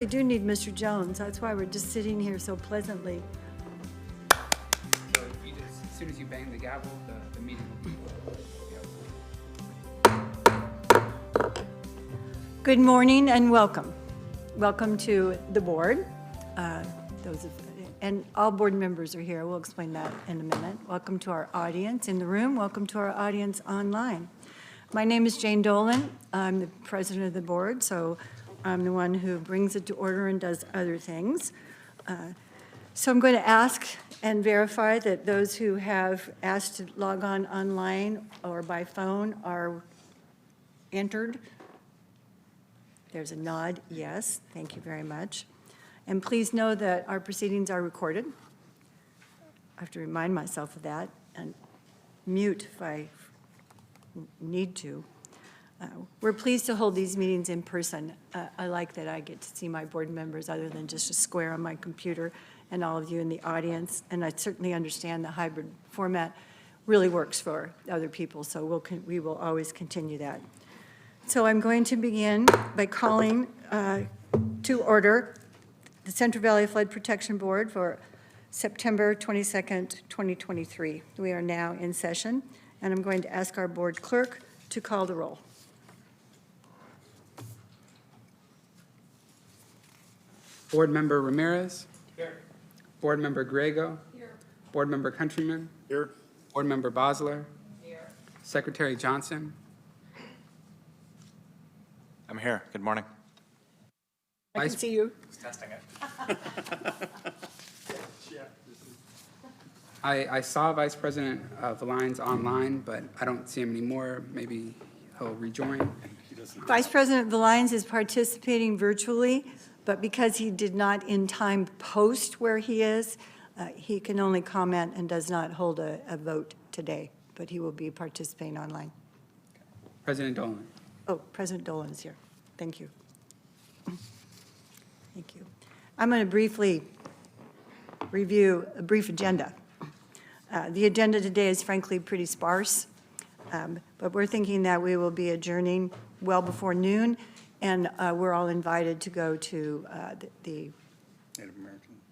We do need Mr. Jones. That's why we're just sitting here so pleasantly. So you just, as soon as you bang the gavel, the meeting will be. Good morning and welcome. Welcome to the board. And all board members are here. We'll explain that in a minute. Welcome to our audience in the room. Welcome to our audience online. My name is Jane Dolan. I'm the president of the board, so I'm the one who brings it to order and does other things. So I'm going to ask and verify that those who have asked to log on online or by phone are entered. There's a nod, yes, thank you very much. And please know that our proceedings are recorded. I have to remind myself of that and mute if I need to. We're pleased to hold these meetings in person. I like that I get to see my board members other than just a square on my computer and all of you in the audience. And I certainly understand the hybrid format really works for other people, so we will always continue that. So I'm going to begin by calling to order the Central Valley Flood Protection Board for September 22nd, 2023. We are now in session, and I'm going to ask our board clerk to call the roll. Board Member Ramirez. Here. Board Member Griego. Here. Board Member Countryman. Here. Board Member Bosler. Here. Secretary Johnson. I'm here. Good morning. I can see you. Just testing it. I saw Vice President Valines online, but I don't see him anymore. Maybe he'll rejoin. Vice President Valines is participating virtually, but because he did not in time post where he is, he can only comment and does not hold a vote today, but he will be participating online. President Dolan. Oh, President Dolan is here. Thank you. Thank you. I'm going to briefly review a brief agenda. The agenda today is frankly pretty sparse, but we're thinking that we will be adjourning well before noon, and we're all invited to go to the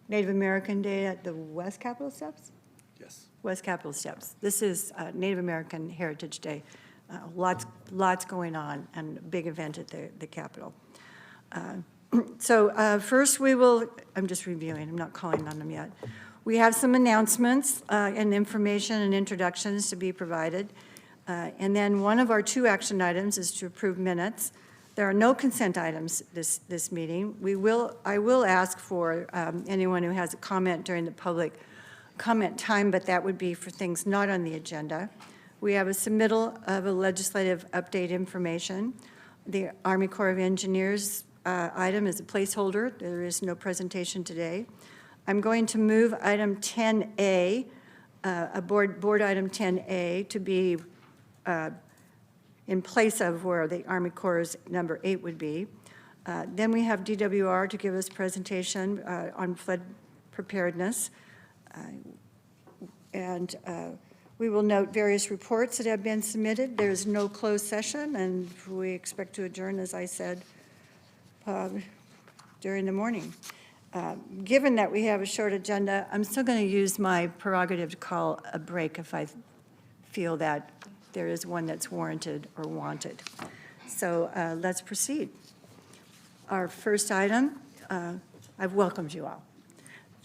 Native American Day at the West Capitol Steps? Yes. West Capitol Steps. This is Native American Heritage Day. Lots going on, and a big event at the Capitol. So first we will, I'm just reviewing, I'm not calling on them yet. We have some announcements and information and introductions to be provided. And then one of our two action items is to approve minutes. There are no consent items this meeting. I will ask for anyone who has a comment during the public comment time, but that would be for things not on the agenda. We have a submittal of a legislative update information. The Army Corps of Engineers item is a placeholder. There is no presentation today. I'm going to move item 10A, board item 10A, to be in place of where the Army Corps' number 8 would be. Then we have DWR to give us presentation on flood preparedness. And we will note various reports that have been submitted. There's no closed session, and we expect to adjourn, as I said, during the morning. Given that we have a short agenda, I'm still going to use my prerogative to call a break if I feel that there is one that's warranted or wanted. So let's proceed. Our first item, I've welcomed you all.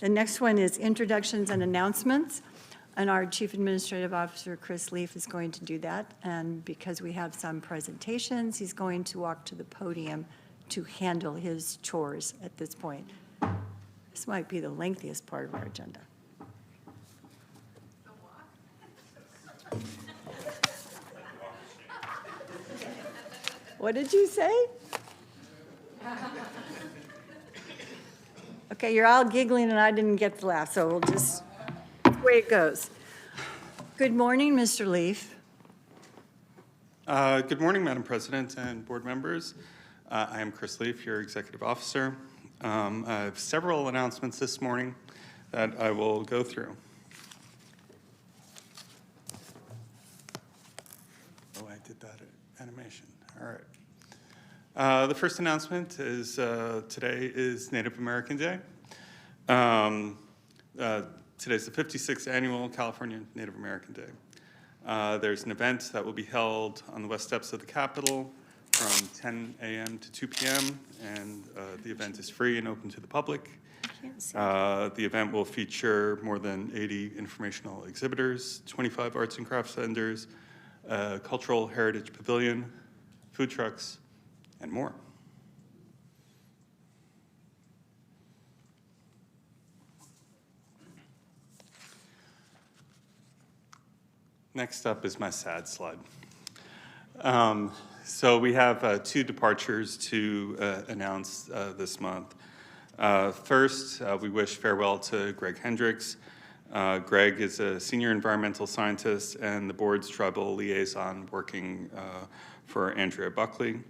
The next one is introductions and announcements, and our Chief Administrative Officer, Chris Leaf, is going to do that. And because we have some presentations, he's going to walk to the podium to handle his chores at this point. This might be the lengthiest part of our agenda. What did you say? Okay, you're all giggling and I didn't get the laugh, so we'll just, that's the way it goes. Good morning, Mr. Leaf. Good morning, Madam President and board members. I am Chris Leaf, your executive officer. I have several announcements this morning that I will go through. Oh, I did that animation. All right. The first announcement is today is Native American Day. Today's the 56th annual California Native American Day. There's an event that will be held on the west steps of the Capitol from 10 a.m. to 2 p.m., and the event is free and open to the public. Can't see. The event will feature more than 80 informational exhibitors, 25 arts and crafts vendors, a cultural heritage pavilion, food trucks, and more. Next up is my sad slide. So we have two departures to announce this month. First, we wish farewell to Greg Hendricks. Greg is a senior environmental scientist and the board's tribal liaison working for Andrea Buckley.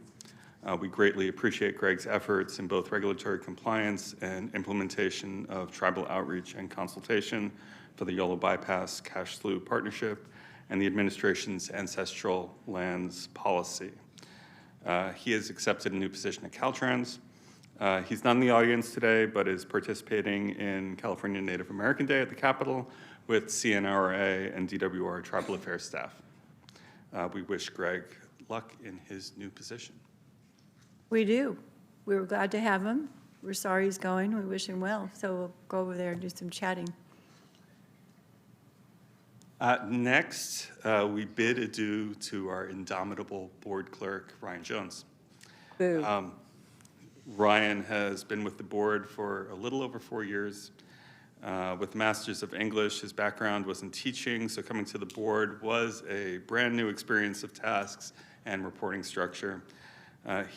We greatly appreciate Greg's efforts in both regulatory compliance and implementation of tribal outreach and consultation for the Yolo Bypass Cash Slough Partnership and the administration's ancestral lands policy. He has accepted a new position at Caltrans. He's not in the audience today, but is participating in California Native American Day at the Capitol with CNRA and DWR Tribal Affairs staff. We wish Greg luck in his new position. We do. We were glad to have him. We're sorry he's going. We wish him well. So we'll go over there and do some chatting. Next, we bid adieu to our indomitable board clerk, Ryan Jones. Boo. Ryan has been with the board for a little over 4 years. With Masters of English, his background was in teaching, so coming to the board was a brand new experience of tasks and reporting structure.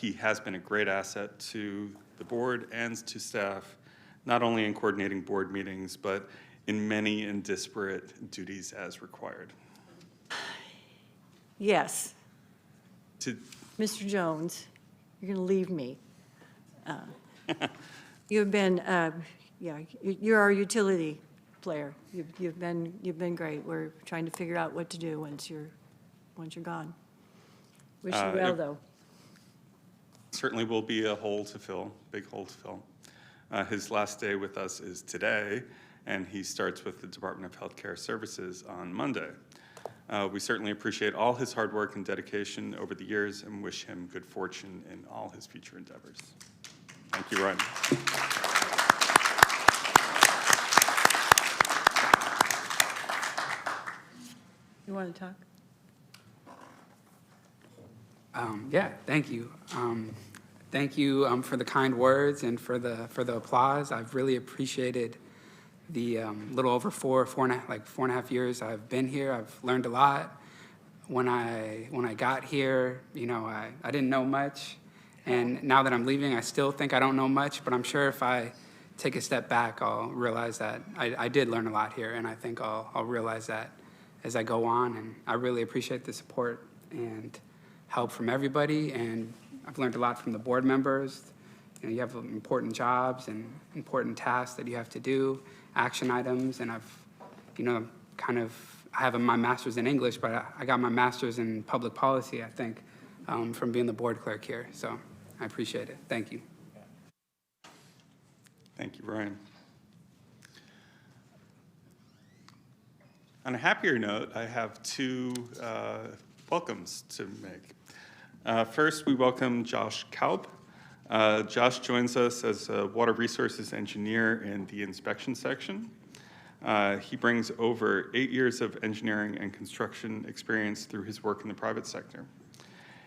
He has been a great asset to the board and to staff, not only in coordinating board meetings, but in many and disparate duties as required. Yes. To Mr. Jones, you're going to leave me. You've been, you're our utility player. You've been great. We're trying to figure out what to do once you're gone. Wish you well, though. Certainly will be a hole to fill, big hole to fill. His last day with us is today, and he starts with the Department of Healthcare Services on Monday. We certainly appreciate all his hard work and dedication over the years and wish him good fortune in all his future endeavors. Thank you, Ryan. You want to talk? Yeah, thank you. Thank you for the kind words and for the applause. I've really appreciated the little over four and a half years I've been here. I've learned a lot. When I got here, I didn't know much, and now that I'm leaving, I still think I don't know much. But I'm sure if I take a step back, I'll realize that I did learn a lot here, and I think I'll realize that as I go on. And I really appreciate the support and help from everybody, and I've learned a lot from the board members. You have important jobs and important tasks that you have to do, action items, and I've, I have my master's in English, but I got my master's in public policy, I think, from being the board clerk here. So I appreciate it. Thank you. Thank you, Ryan. On a happier note, I have two welcomes to make. First, we welcome Josh Kaub. Josh joins us as a water resources engineer in the inspection section. He brings over 8 years of engineering and construction experience through his work in the private sector.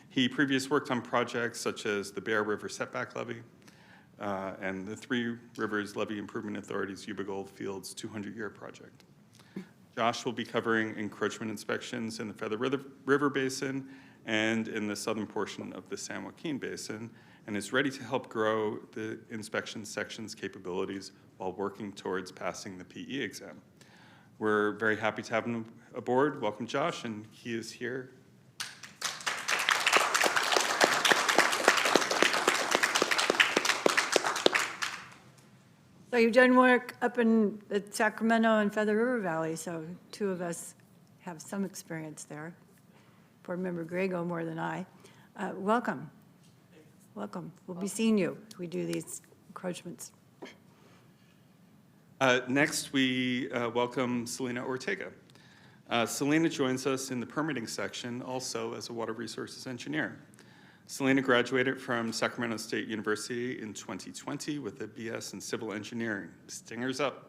He previously worked on projects such as the Bear River Setback Levee and the Three Rivers Levee Improvement Authority's Yuba Goldfields 200-year project. Josh will be covering encroachment inspections in the Feather River Basin and in the southern portion of the San Joaquin Basin, and is ready to help grow the inspection section's capabilities while working towards passing the PE exam. We're very happy to have him aboard. Welcome, Josh, and he is here. So you've done work up in the Sacramento and Feather River Valley, so two of us have some experience there. Board Member Grego more than I. Welcome. welcome. We'll be seeing you as we do these encroachments. Next, we welcome Selena Ortega. Selena joins us in the permitting section also as a water resources engineer. Selena graduated from Sacramento State University in 2020 with a BS in civil engineering. Stingers up.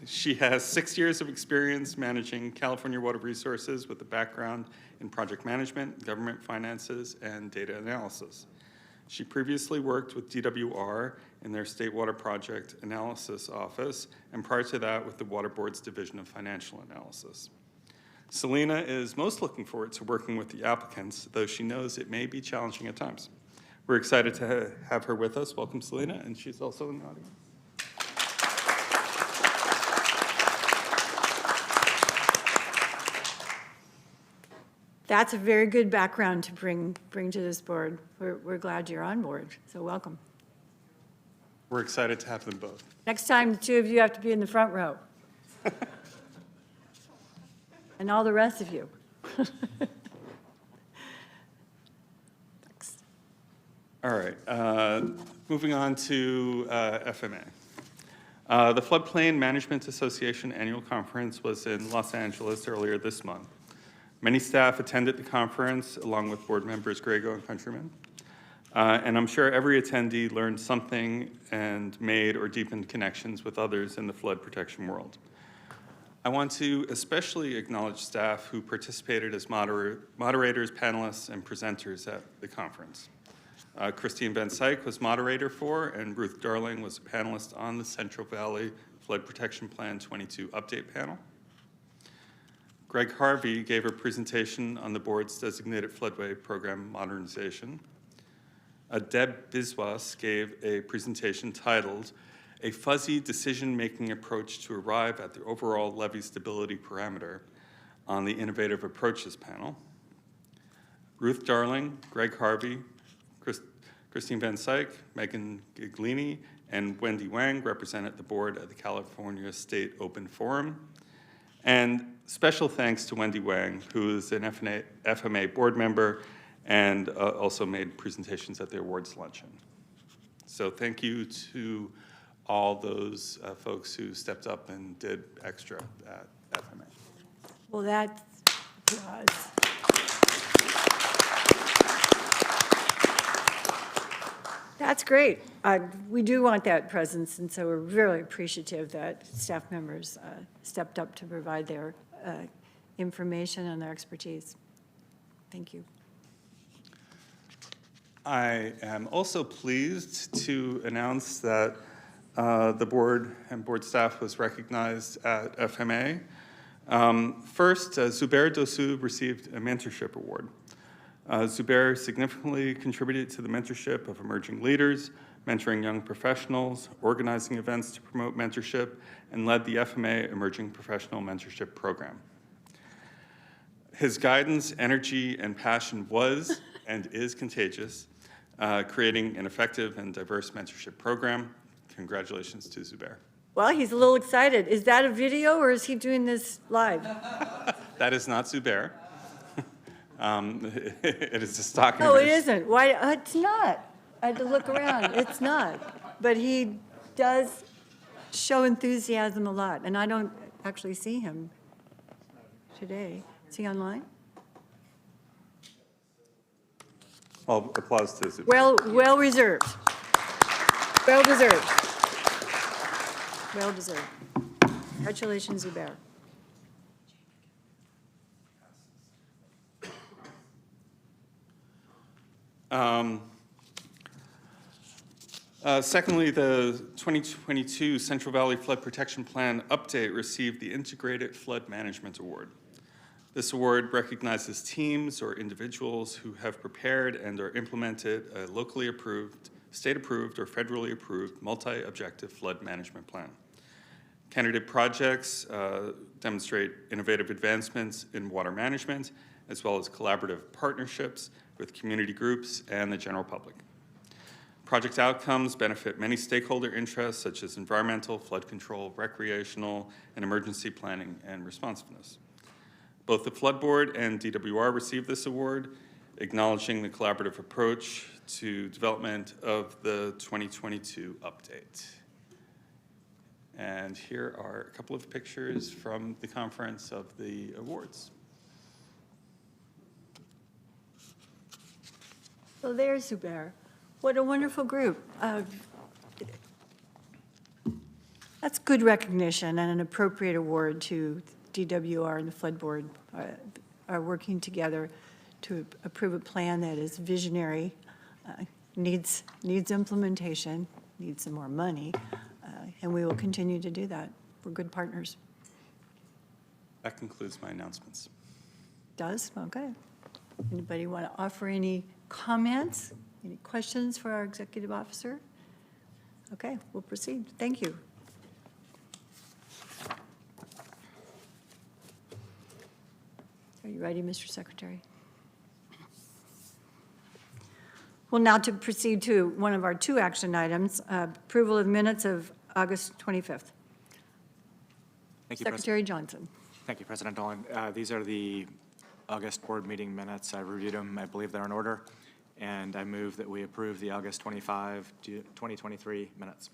She has 6 years of experience managing California water resources with a background in project management, government finances, and data analysis. She previously worked with DWR in their State Water Project Analysis Office, and prior to that with the Water Board's Division of Financial Analysis. Selena is most looking forward to working with the applicants, though she knows it may be challenging at times. We're excited to have her with us. Welcome, Selena, and she's also in the audience. That's a very good background to bring to this board. We're glad you're on board, so welcome. We're excited to have them both. Next time, the two of you have to be in the front row. And all the rest of you. Thanks. All right, moving on to FMA. The Floodplain Management Association Annual Conference was in Los Angeles earlier this month. Many staff attended the conference, along with board members Grego and Countryman. And I'm sure every attendee learned something and made or deepened connections with others in the flood protection world. I want to especially acknowledge staff who participated as moderators, panelists, and presenters at the conference. Christine Van Syke was moderator for, and Ruth Darling was a panelist on the Central Valley Flood Protection Plan 22 update panel. Greg Harvey gave a presentation on the board's designated floodway program modernization. Deb Biswas gave a presentation titled, "A Fuzzy Decision-Making Approach to Arrive at the Overall Levee Stability Parameter" on the Innovative Approaches panel. Ruth Darling, Greg Harvey, Christine Van Syke, Megan Giglini, and Wendy Wang represented the board at the California State Open Forum. And special thanks to Wendy Wang, who is an FMA board member and also made presentations at the awards luncheon. So thank you to all those folks who stepped up and did extra at FMA. Well, that's applause. That's great. We do want that presence, and so we're really appreciative that staff members stepped up to provide their information and their expertise. Thank you. I am also pleased to announce that the board and board staff was recognized at FMA. First, Zubair Dosu received a mentorship award. Zubair significantly contributed to the mentorship of emerging leaders, mentoring young professionals, organizing events to promote mentorship, and led the FMA Emerging Professional Mentorship Program. His guidance, energy, and passion was and is contagious, creating an effective and diverse mentorship program. Congratulations to Zubair. Well, he's a little excited. Is that a video, or is he doing this live? That is not Zubair. It is a stock No, it image. isn't. Why? It's not. I had to look around. It's not. But he does show enthusiasm a lot, and I don't actually see him today. Is he online? Well, applause to Zubair. Well reserved. Well deserved. Well deserved. Congratulations, Zubair. Secondly, the 2022 Central Valley Flood Protection Plan update received the Integrated Flood Management Award. This award recognizes teams or individuals who have prepared and or implemented a locally approved, state-approved, or federally approved multi-objective flood management plan. Candidate projects demonstrate innovative advancements in water management, as well as collaborative partnerships with community groups and the general public. Project outcomes benefit many stakeholder interests, such as environmental, flood control, recreational, and emergency planning and responsiveness. Both the Flood Board and DWR received this award, acknowledging the collaborative approach to development of the 2022 update. And here are a couple of pictures from the conference of the awards. So there's Zubair. What a wonderful group. That's good recognition and an appropriate award to DWR and the Flood Board are working together to approve a plan that is visionary, needs implementation, needs some more money, and we will continue to do that. We're good partners. That concludes my announcements. Does? Okay. Anybody want to offer any comments, any questions for our executive officer? Okay, we'll proceed. Thank you. Are you ready, Mr. Secretary? Well, now to proceed to one of our two action items, approval of minutes of August 25th. Thank you, Secretary Johnson. Thank you, President Dolan. These are the August board meeting minutes. I reviewed them. I believe they're in order. And I move that we approve the August 25, 2023 minutes.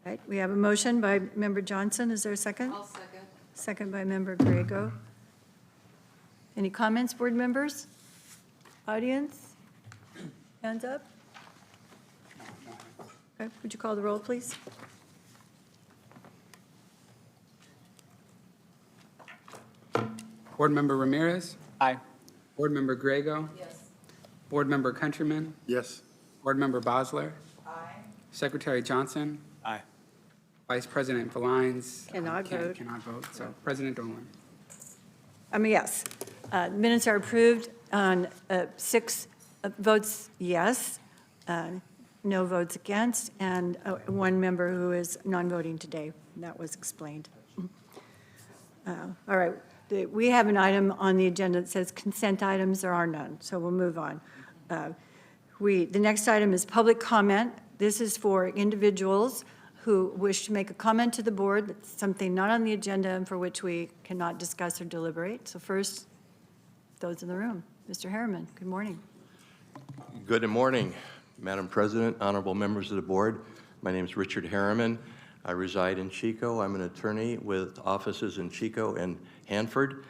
All right, we have a motion by Member Johnson. Is there a second? I'll second. Second by Member Grego. Any comments, board members? Audience? Hands up? Okay, would you call the roll, please? Board Member Ramirez? Aye. Board Member Grego? Yes. Board Member Countryman? Yes. Board Member Bosler? Aye. Secretary Johnson? Aye. Vice President Valines? Cannot vote. Cannot vote, so President Dolan. Yes. Minutes are approved on 6 votes yes, no votes against, and one member who is non-voting today. That was explained. All right. We have an item on the agenda that says consent items. There are none, so we'll move on. The next item is public comment. This is for individuals who wish to make a comment to the board. That's something not on the agenda and for which we cannot discuss or deliberate. So first, those in the room. Mr. Harriman, good morning. Good morning, Madam President, honorable members of the board. My name is Richard Harriman. I reside in Chico. I'm an attorney with offices in Chico and Hanford.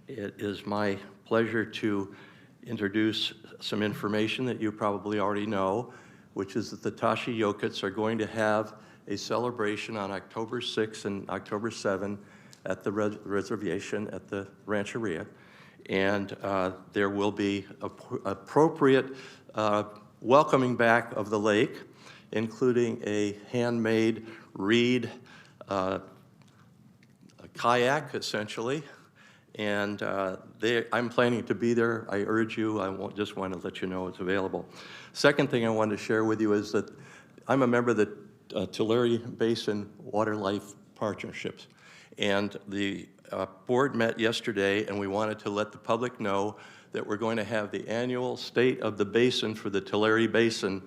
It is my pleasure to introduce some information that you probably already know, which is that the Tashi Yokits are going to have a celebration on October 6 and October 7 at the reservation at the Rancheria. And there will be appropriate welcoming back of the lake, including a handmade reed kayak, essentially. And I'm planning to be there. I urge you, just want to let you know it's available. Second thing I wanted to share with you is that I'm a member of the Tulare Basin Water Life Partnerships. And the board met yesterday, and we wanted to let the public know that we're going to have the annual State of the Basin for the Tulare Basin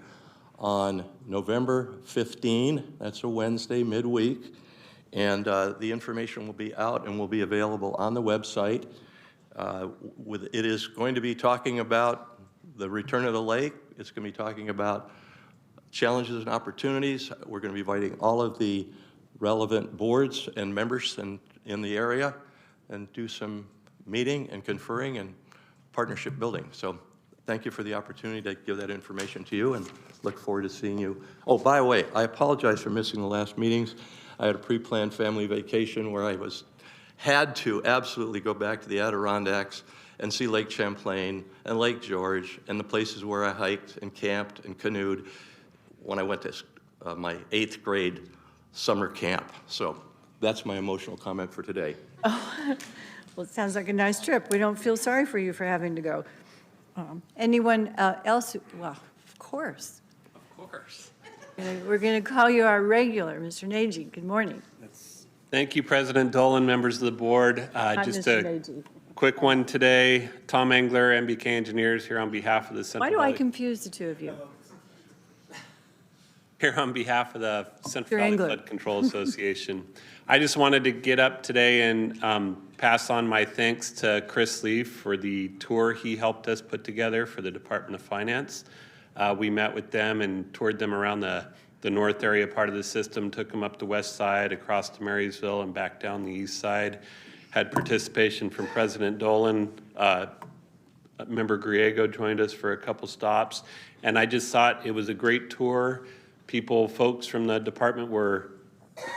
on November 15. That's a Wednesday, midweek. And the information will be out and will be available on the website. It is going to be talking about the return of the lake. It's going to be talking about challenges and opportunities. We're going to be inviting all of the relevant boards and members in the area and do some meeting and conferring and partnership building. So thank you for the opportunity to give that information to you and look forward to seeing you. Oh, by the way, I apologize for missing the last meetings. I had a pre-planned family vacation where I had to absolutely go back to the Adirondacks and see Lake Champlain and Lake George and the places where I hiked and camped and canoed when I went to my 8th grade summer camp. So that's my emotional comment for today. Oh, well, it sounds like a nice trip. We don't feel sorry for you for having to go. Anyone else? Well, of course. Of course. We're going to call you our regular, Mr. Nagy. Good morning. Thank you, President Dolan, members of the board. Hi, Just Mr. a Nagy. quick one today. Tom Engler, MBK Engineers, here on behalf of the Central Why do I Valley. confuse the two of you? Here on behalf of the Central Your Valley England. Flood Control Association. I just wanted to get up today and pass on my thanks to Chris Leaf for the tour he helped us put together for the Department of Finance. We met with them and toured them around the north area part of the system, took them up the west side, across to Marysville, and back down the east side. Had participation from President Dolan. Member Griego joined us for a couple stops. And I just thought it was a great tour. Folks from the department were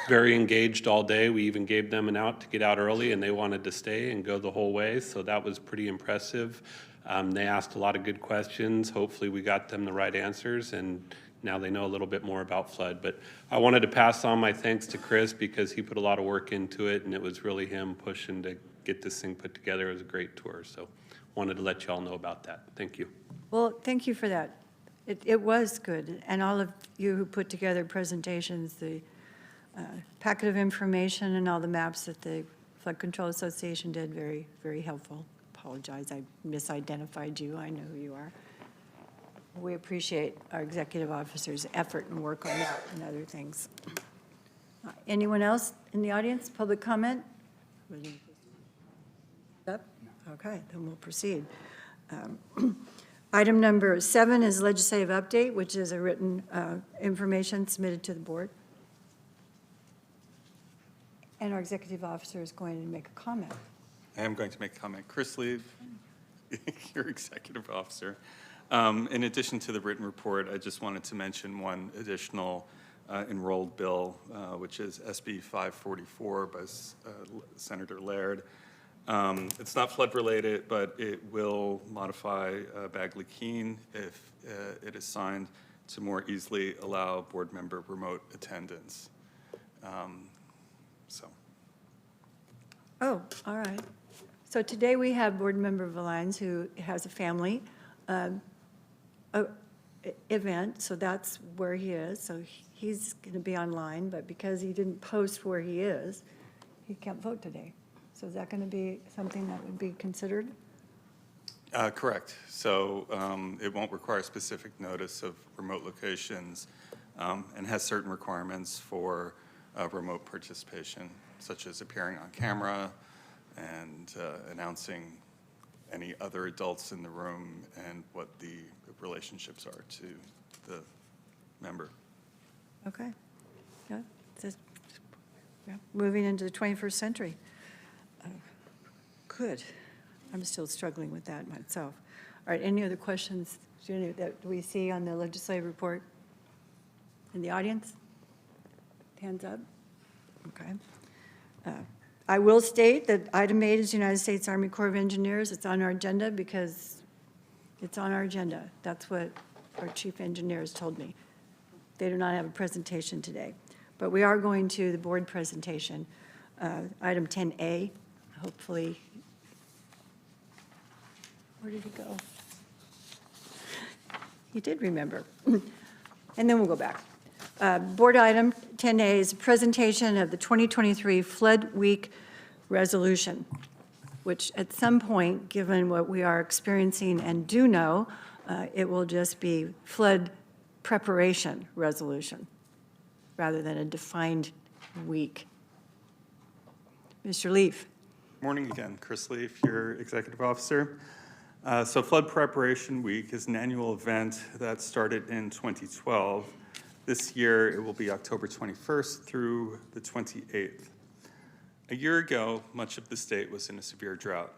very engaged all day. We even gave them an out to get out early, and they wanted to stay and go the whole way, so that was pretty impressive. They asked a lot of good questions. Hopefully we got them the right answers, and now they know a little bit more about flood. But I wanted to pass on my thanks to Chris because he put a lot of work into it, and it was really him pushing to get this thing put together. It was a great tour, so wanted to let you all know about that. Thank you. Well, thank you for that. It was good, and all of you who put together presentations, the packet of information and all the maps that the Flood Control Association did, very, very helpful. Apologize, I misidentified you. I know who you are. We appreciate our executive officers' effort and work on that and other things. Anyone else in the audience? Public comment? Up? Okay, then we'll proceed. Item number 7 is legislative update, which is a written information submitted to the board. And our executive officer is going to make a comment. I am going to make a comment. Chris Leaf, your executive officer. In addition to the written report, I just wanted to mention one additional enrolled bill, which is SB 544 by Senator Laird. It's not flood related, but it will modify Bagley-Keene if it is signed to more easily allow board member remote attendance. Oh, all right. So today we have Board Member Valines, who has a family event, so that's where he is. So he's going to be online, but because he didn't post where he is, he can't vote today. So is that going to be something that would be considered? Correct. So it won't require specific notice of remote locations and has certain requirements for remote participation, such as appearing on camera and announcing any other adults in the room and what the relationships are to the member. Okay. Yeah. Moving into the 21st century. Good. I'm still struggling with that myself. All right, any other questions that we see on the legislative report in the audience? Hands up. Okay. I will state that item 8 is United States Army Corps of Engineers. It's on our agenda because it's on our agenda. That's what our chief engineers told me. They do not have a presentation today. But we are going to the board presentation, item 10A, hopefully. Where did he go? He did remember. And then we'll go back. Board item 10A is a presentation of the 2023 Flood Week resolution, which at some point, given what we are experiencing and do know, it will just be flood preparation resolution rather than a defined week. Mr. Leaf. Morning again, Chris Leaf, your executive officer. So Flood Preparation Week is an annual event that started in 2012. This year, it will be October 21st through the 28th. A year ago, much of the state was in a severe drought,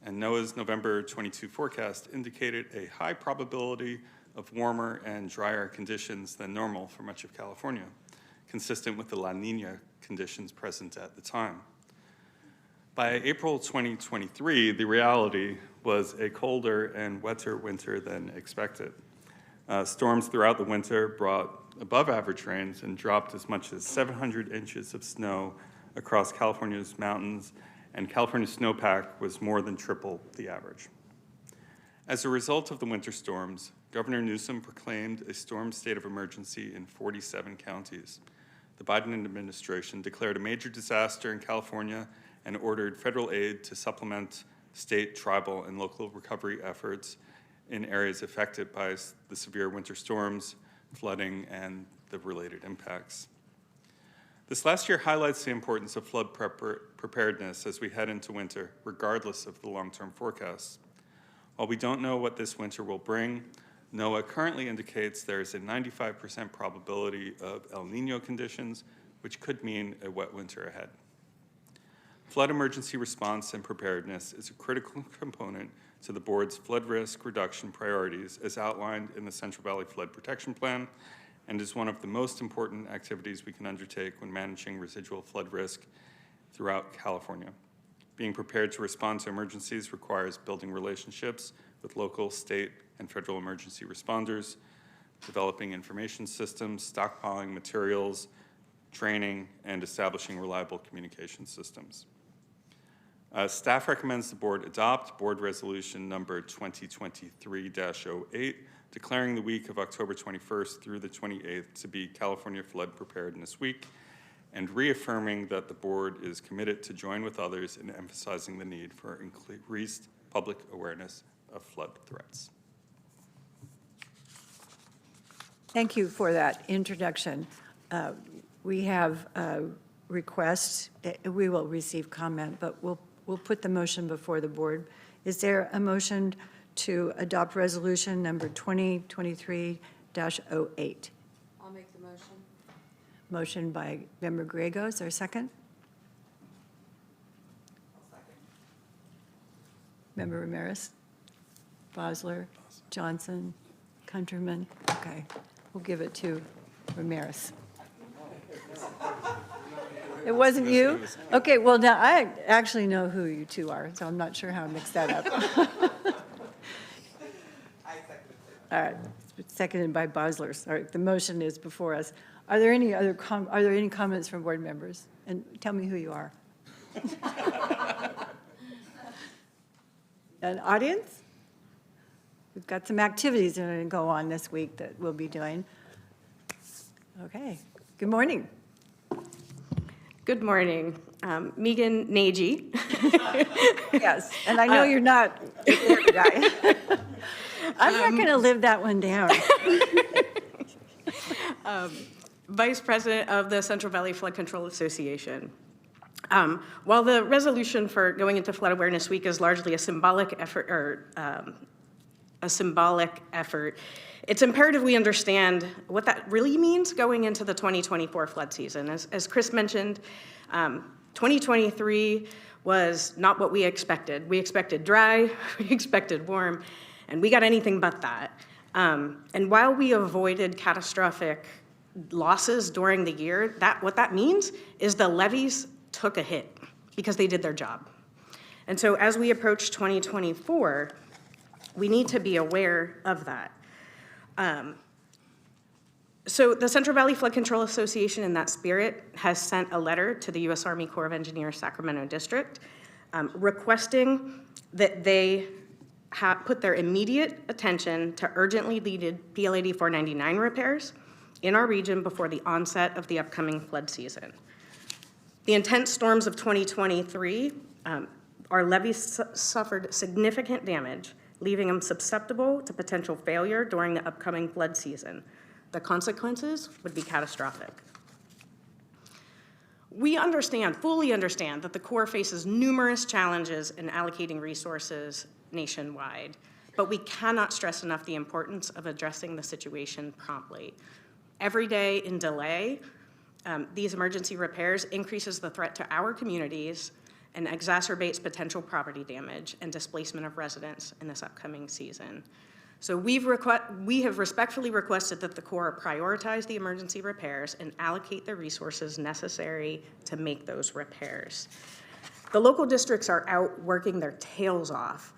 and NOAA's November 22 forecast indicated a high probability of warmer and drier conditions than normal for much of California, consistent with the La Nina conditions present at the time. By April 2023, the reality was a colder and wetter winter than expected. Storms throughout the winter brought above average rains and dropped as much as 700 inches of snow across California's mountains, and California's snowpack was more than triple the average. As a result of the winter storms, Governor Newsom proclaimed a storm state of emergency in 47 counties. The Biden administration declared a major disaster in California and ordered federal aid to supplement state, tribal, and local recovery efforts in areas affected by the severe winter storms, flooding, and the related impacts. This last year highlights the importance of flood preparedness as we head into winter, regardless of the long-term forecasts. While we don't know what this winter will bring, NOAA currently indicates there is a 95% probability of El Nino conditions, which could mean a wet winter ahead. Flood emergency response and preparedness is a critical component to the board's flood risk reduction priorities as outlined in the Central Valley Flood Protection Plan, and is one of the most important activities we can undertake when managing residual flood risk throughout California. Being prepared to respond to emergencies requires building relationships with local, state, and federal emergency responders, developing information systems, stockpiling materials, training, and establishing reliable communication systems. Staff recommends the board adopt Board Resolution number 2023-08, declaring the week of October 21st through the 28th to be California Flood Preparedness Week, and reaffirming that the board is committed to join with others in emphasizing the need for increased public awareness of flood threats. Thank you for that introduction. We have a request. We will receive comment, but we'll put the motion before the board. Is there a motion to adopt resolution number 2023-08? I'll make the motion. Motion by Member Griego. Is there a second? Member Ramirez? Bosler? Johnson? Countryman? Okay, we'll give it to Ramirez. It wasn't you? Okay, well, now, I actually know who you two are, so I'm not sure how I mixed that up. All right, it's seconded by Bosler. All right, the motion is before us. Are there any other are there any comments from board members? And tell me who you are. An audience? We've got some activities that are going to go on this week that we'll be doing. Okay, good morning. Good morning. Megan Nagy. Yes, and I know you're not the guy. I'm not going to live that one down. Vice President of the Central Valley Flood Control Association. While the resolution for going into Flood Awareness Week is largely a symbolic effort, it's imperative we understand what that really means going into the 2024 flood season. As Chris mentioned, 2023 was not what we expected. We expected dry, we expected warm, and we got anything but that. And while we avoided catastrophic losses during the year, what that means is the levees took a hit because they did their job. And so as we approach 2024, we need to be aware of that. So the Central Valley Flood Control Association, in that spirit, has sent a letter to the U.S. Army Corps of Engineers Sacramento District requesting that they put their immediate attention to urgently needed PL-80 499 repairs in our region before the onset of the upcoming flood season. The intense storms of 2023, our levees suffered significant damage, leaving them susceptible to potential failure during the upcoming flood season. The consequences would be catastrophic. We fully understand that the Corps faces numerous challenges in allocating resources nationwide, but we cannot stress enough the importance of addressing the situation promptly. Every day in delay, these emergency repairs increases the threat to our communities and exacerbates potential property damage and displacement of residents in this upcoming season. So we have respectfully requested that the Corps prioritize the emergency repairs and allocate the resources necessary to make those repairs. The local districts are out working their tails off.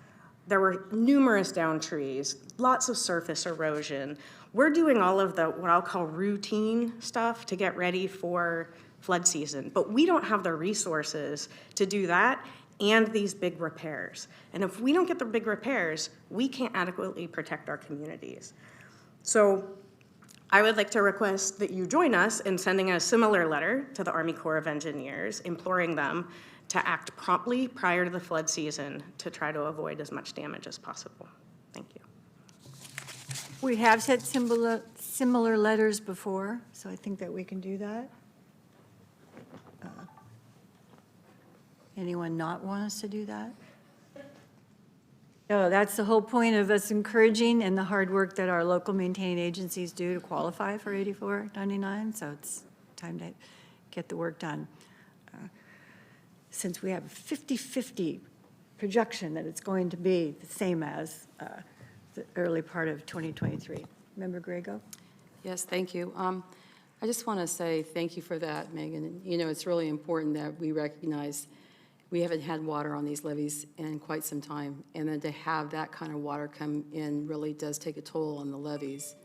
There were numerous downed trees, lots of surface erosion. We're doing all of the, what I'll call routine stuff to get ready for flood season, but we don't have the resources to do that and these big repairs. And if we don't get the big repairs, we can't adequately protect our communities. So I would like to request that you join us in sending a similar letter to the Army Corps of Engineers, imploring them to act promptly prior to the flood season to try to avoid as much damage as possible. Thank you. We have sent similar letters before, so I think that we can do that. Anyone not want us to do that? No, that's the whole point of us encouraging and the hard work that our local maintaining agencies do to qualify for 8499, so it's time to get the work done. Since we have a 50-50 projection that it's going to be the same as the early part of 2023. Member Grego? Yes, thank you. I just want to say thank you for that, Megan. You know, it's really important that we recognize we haven't had water on these levees in quite some time, and then to have that kind of water come in really does take a toll on the levees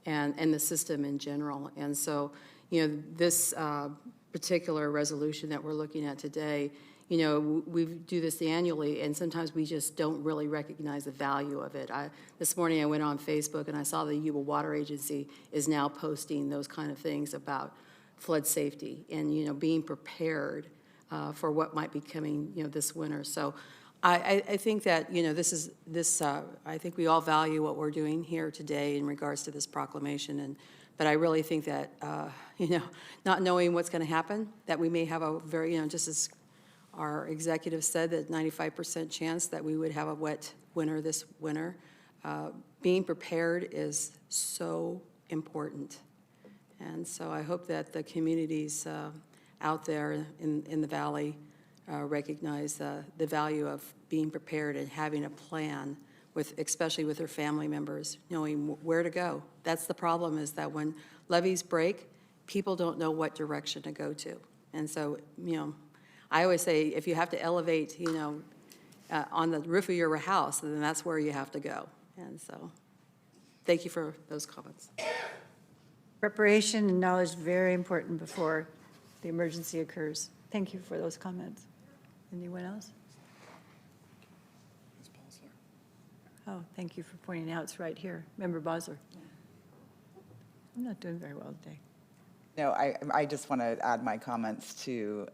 and the system in general. And so, you know, this particular resolution that we're looking at today, you know, we do this annually, and sometimes we just don't really recognize the value of it. This morning I went on Facebook and I saw the Yuba Water Agency is now posting those kind of things about flood safety and, you know, being prepared for what might be coming, you know, this winter. So I think that, you know, I think we all value what we're doing here today in regards to this proclamation, but I really think that, you know, not knowing what's going to happen, that we may have a very, you know, just as our executive said, that 95% chance that we would have a wet winter this winter. Being prepared is so important. And so I hope that the communities out there in the valley recognize the value of being prepared and having a plan, especially with their family members, knowing where to go. That's the problem, is that when levees break, people don't know what direction to go to. And so, you know, I always say if you have to elevate, you know, on the roof of your house, then that's where you have to go. And so thank you for those comments. Preparation and knowledge, very important before the emergency occurs. Thank you for those comments. Anyone else? Oh, thank you for pointing out it's right here. Member Bosler. I'm not doing very well today. No, I just want to add my comments to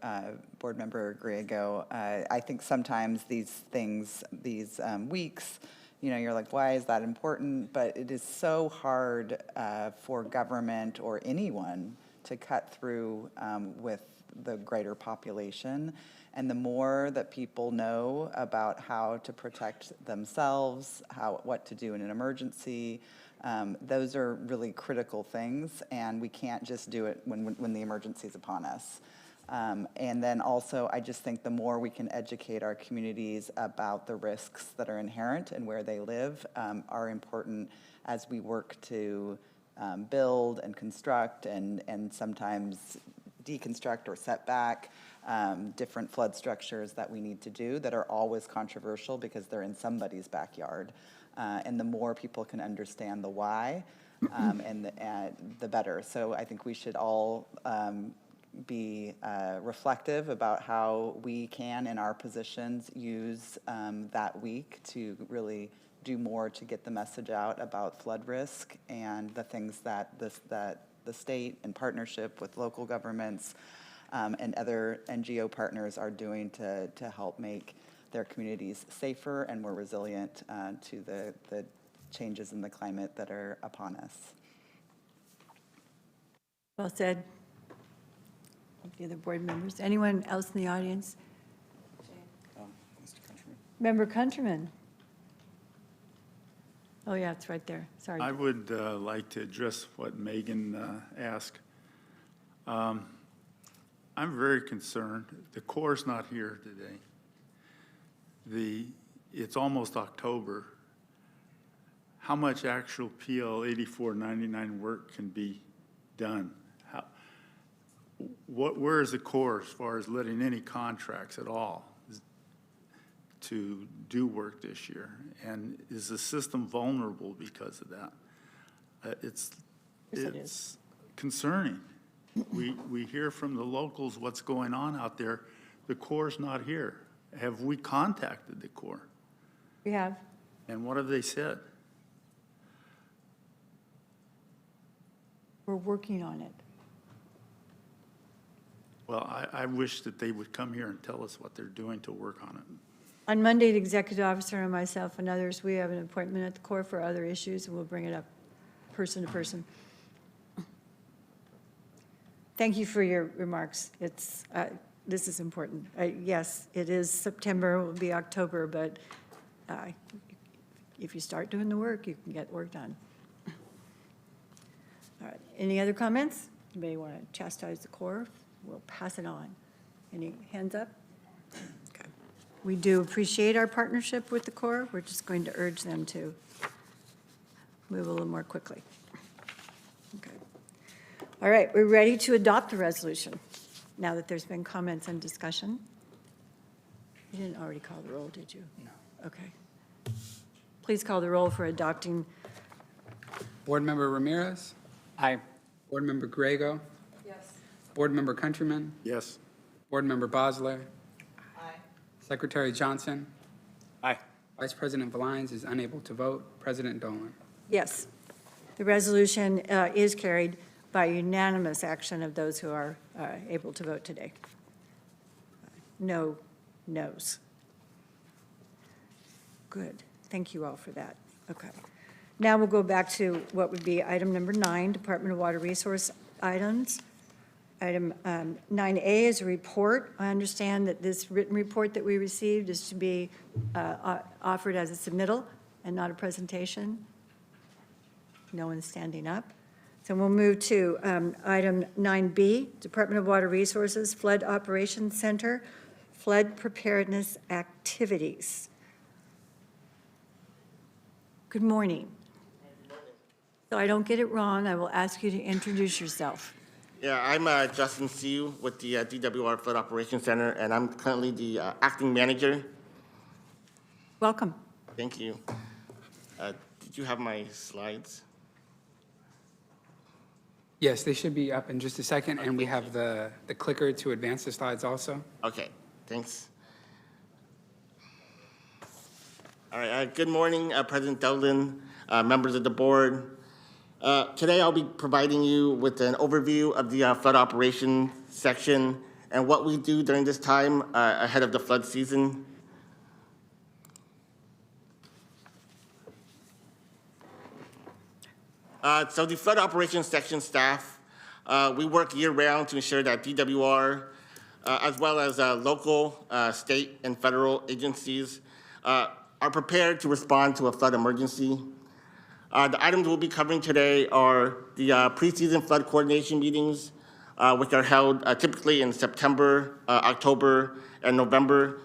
Board Member Griego. I think sometimes these things, these weeks, you know, you're like, why is that important? But it is so hard for government or anyone to cut through with the greater population. And the more that people know about how to protect themselves, what to do in an emergency, those are really critical things, and we can't just do it when the emergency is upon us. And then also, I just think the more we can educate our communities about the risks that are inherent and where they live are important as we work to build and construct and sometimes deconstruct or set back different flood structures that we need to do that are always controversial because they're in somebody's backyard. And the more people can understand the why, and the better. So I think we should all be reflective about how we can, in our positions, use that week to really do more to get the message out about flood risk and the things that the state, in partnership with local governments and other NGO partners, are doing to help make their communities safer and more resilient to the changes in the climate that are upon us. Well said. The other board members. Anyone else in the audience? Mr. Countryman. Member Countryman. Oh, yeah, it's right there. Sorry. I would like to address what Megan asked. I'm very concerned. The Corps' not here today. It's almost October. How much actual PL 8499 work can be done? Where is the Corps as far as letting any contracts at all to do work this year? And is the system vulnerable because of that? It's concerning. We hear from the locals what's going on out there. The Corps' not here. Have we contacted the Corps? We have. And what have they said? We're working on it. Well, I wish that they would come here and tell us what they're doing to work on it. On Monday, the executive officer and myself and others, we have an appointment at the Corps for other issues, and we'll bring it up person to person. Thank you for your remarks. This is important. Yes, it is September, it will be October, but if you start doing the work, you can get work done. All right, any other comments? Anybody want to chastise the Corps? We'll pass it on. Any hands up? Okay. We do appreciate our partnership with the Corps. We're just going to urge them to move a little more quickly. Okay. All right, we're ready to adopt the resolution now that there's been comments and discussion. You didn't already call the roll, did you? No. Okay. Please call the roll for adopting. Board Member Ramirez? Aye. Board Member Griego? Yes. Board Member Countryman? Yes. Board Member Bosler? Aye. Secretary Johnson? Aye. Vice President Vines is unable to vote. President Dolan? Yes. The resolution is carried by unanimous action of those who are able to vote today. No noes. Good. Thank you all for that. Okay. Now we'll go back to what would be item number 9, Department of Water Resource items. Item 9A is a report. I understand that this written report that we received is to be offered as a submittal and not a presentation. No one's standing up. So we'll move to item 9B, Department of Water Resources, Flood Operations Center, Flood Preparedness Activities. Good morning. So I don't get it wrong, I will ask you to introduce yourself. Yeah, I'm Justin Siu with the DWR Flood Operations Center, and I'm currently the acting manager. Welcome. Thank you. Did you have my slides? Yes, they should be up in just a second, and we have the clicker to advance the slides also. Okay, thanks. All right, good morning, President Dolan, members of the board. Today I'll be providing you with an overview of the flood operations section and what we do during this time ahead of the flood season. So the flood operations section staff, we work year-round to ensure that DWR, as well as local, state, and federal agencies are prepared to respond to a flood emergency. The items we'll be covering today are the preseason flood coordination meetings, which are held typically in September, October, and November.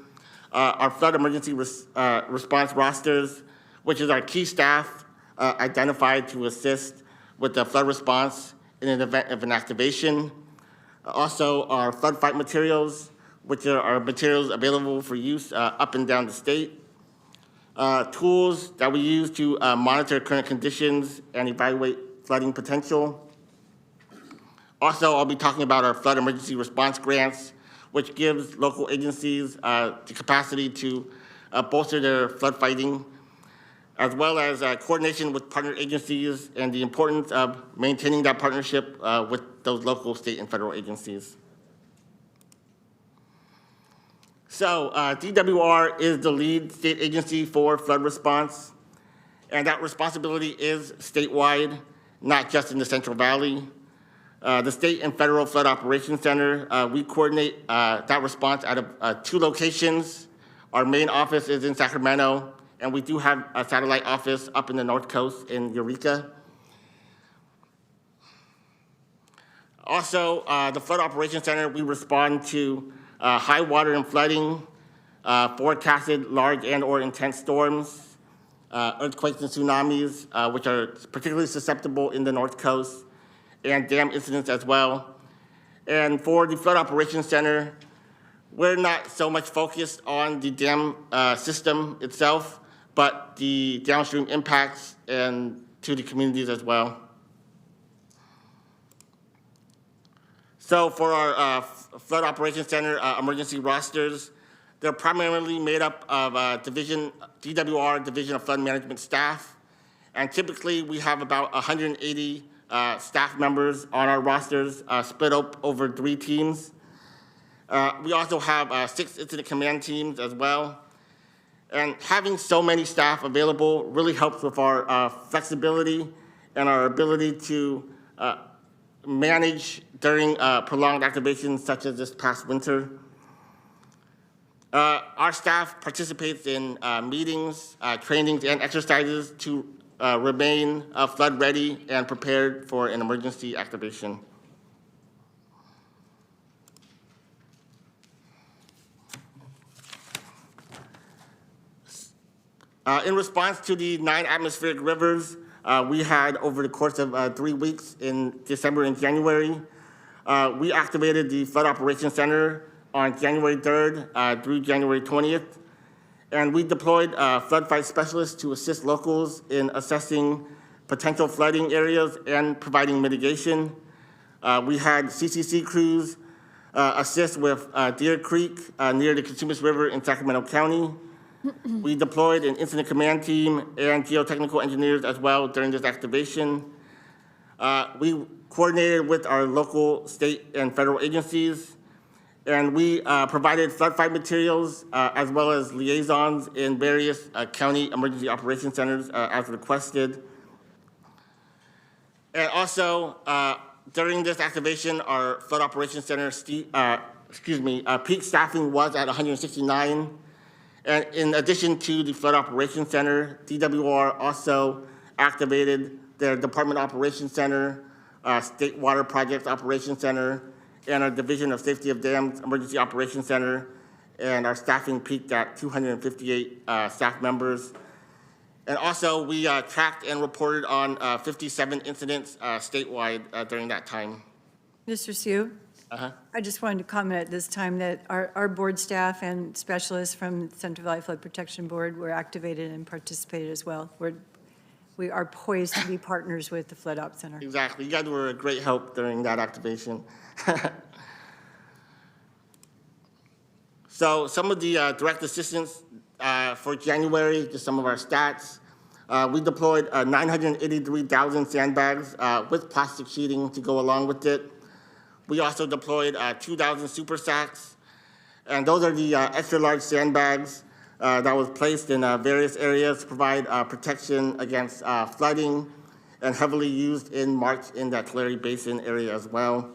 Our flood emergency response rosters, which is our key staff identified to assist with the flood response in an event of an activation. Also, our flood fight materials, which are our materials available for use up and down the state. Tools that we use to monitor current conditions and evaluate flooding potential. Also, I'll be talking about our flood emergency response grants, which gives local agencies the capacity to bolster their flood fighting, as well as coordination with partner agencies and the importance of maintaining that partnership with those local, state, and federal agencies. So DWR is the lead state agency for flood response, and that responsibility is statewide, not just in the Central Valley. The State and Federal Flood Operations Center, we coordinate that response out of 2 locations. Our main office is in Sacramento, and we do have a satellite office up in the North Coast in Eureka. Also, the Flood Operations Center, we respond to high water and flooding, forecasted large and/or intense storms, earthquakes and tsunamis, which are particularly susceptible in the North Coast, and dam incidents as well. And for the Flood Operations Center, we're not so much focused on the dam system itself, but the downstream impacts and to the communities as well. So for our Flood Operations Center emergency rosters, they're primarily made up of DWR, Division of Flood Management staff. And typically we have about 180 staff members on our rosters split up over 3 teams. We also have 6 incident command teams as well. And having so many staff available really helps with our flexibility and our ability to manage during prolonged activations such as this past winter. Our staff participates in meetings, trainings, and exercises to remain flood ready and prepared for an emergency activation. In response to the 9 atmospheric rivers, we had over the course of 3 weeks in December and January, we activated the Flood Operations Center on January 3rd through January 20th. And we deployed flood fight specialists to assist locals in assessing potential flooding areas and providing mitigation. We had CCC crews assist with Deer Creek near the Cosumnes River in Sacramento County. We deployed an incident command team and geotechnical engineers as well during this activation. We coordinated with our local, state, and federal agencies, and we provided flood fight materials as well as liaisons in various county emergency operations centers as requested. And also, during this activation, our flood operations center, peak staffing was at 169. And in addition to the Flood Operations Center, DWR also activated their Department Operations Center, State Water Projects Operations Center, and our Division of Safety of Dams Emergency Operations Center, and our staffing peaked at 258 staff members. And also, we tracked and reported on 57 incidents statewide during that time. Mr. Hsu? Uh-huh. I just wanted to comment at this time that our board staff and specialists from the Central Valley Flood Protection Board were activated and participated as well. We are poised to be partners with the Flood Op Center. Exactly. You guys were a great help during that activation. So some of the direct assistance for January, just some of our stats. We deployed 983,000 sandbags with plastic sheeting to go along with it. We also deployed 2,000 super sacks, and those are the extra large sandbags that was placed in various areas to provide protection against flooding, and heavily used in March in that Tulare Basin area as well.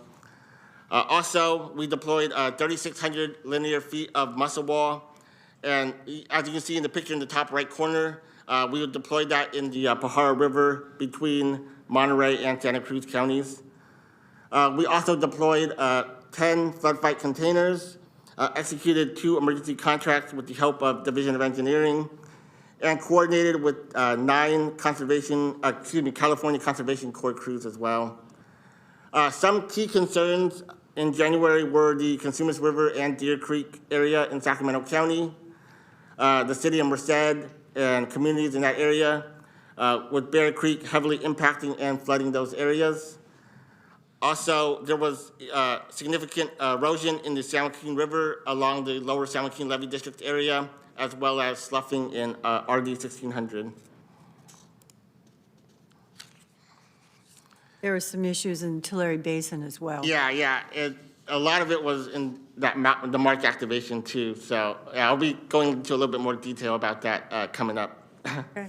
Also, we deployed 3,600 linear feet of muscle wall, and as you can see in the picture in the top right corner, we would deploy that in the Pajaro River between Monterey and Santa Cruz counties. We also deployed 10 flood fight containers, executed 2 emergency contracts with the help of Division of Engineering, and coordinated with 9 California Conservation Corps crews as well. Some key concerns in January were the Cosumnes River and Deer Creek area in Sacramento County, the city of Merced and communities in that area, with Bear Creek heavily impacting and flooding those areas. Also, there was significant erosion in the San Joaquin River along the lower San Joaquin Levee District area, as well as sloughing in RD 1600. There were some issues in Tulare Basin as well. Yeah. A lot of it was in the March activation too. So yeah, I'll be going into a little bit more detail about that coming up. Okay.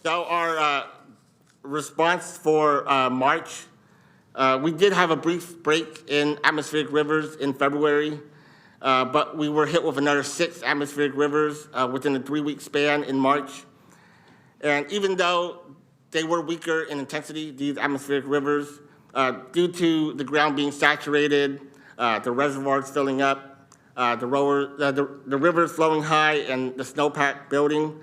So our response for March, we did have a brief break in atmospheric rivers in February, but we were hit with another 6 atmospheric rivers within a 3-week span in March. And even though they were weaker in intensity, these atmospheric rivers, due to the ground being saturated, the reservoirs filling up, the rivers flowing high, and the snowpack building,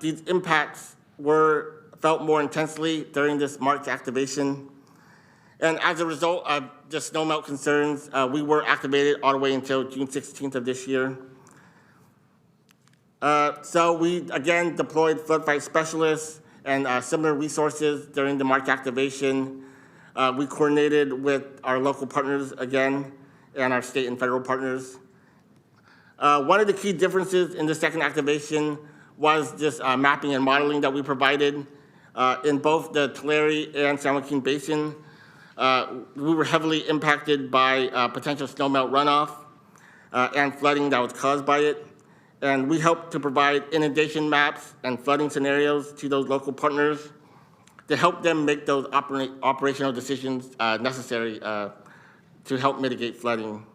these impacts were felt more intensely during this March activation. And as a result of the snowmelt concerns, we were activated all the way until June 16th of this year. So we, again, deployed flood fight specialists and similar resources during the March activation. We coordinated with our local partners again and our state and federal partners. One of the key differences in the second activation was this mapping and modeling that we provided in both the Tulare and San Joaquin Basin. We were heavily impacted by potential snowmelt runoff and flooding that was caused by it. And we helped to provide inundation maps and flooding scenarios to those local partners. to help them make those operational decisions necessary to help mitigate flooding.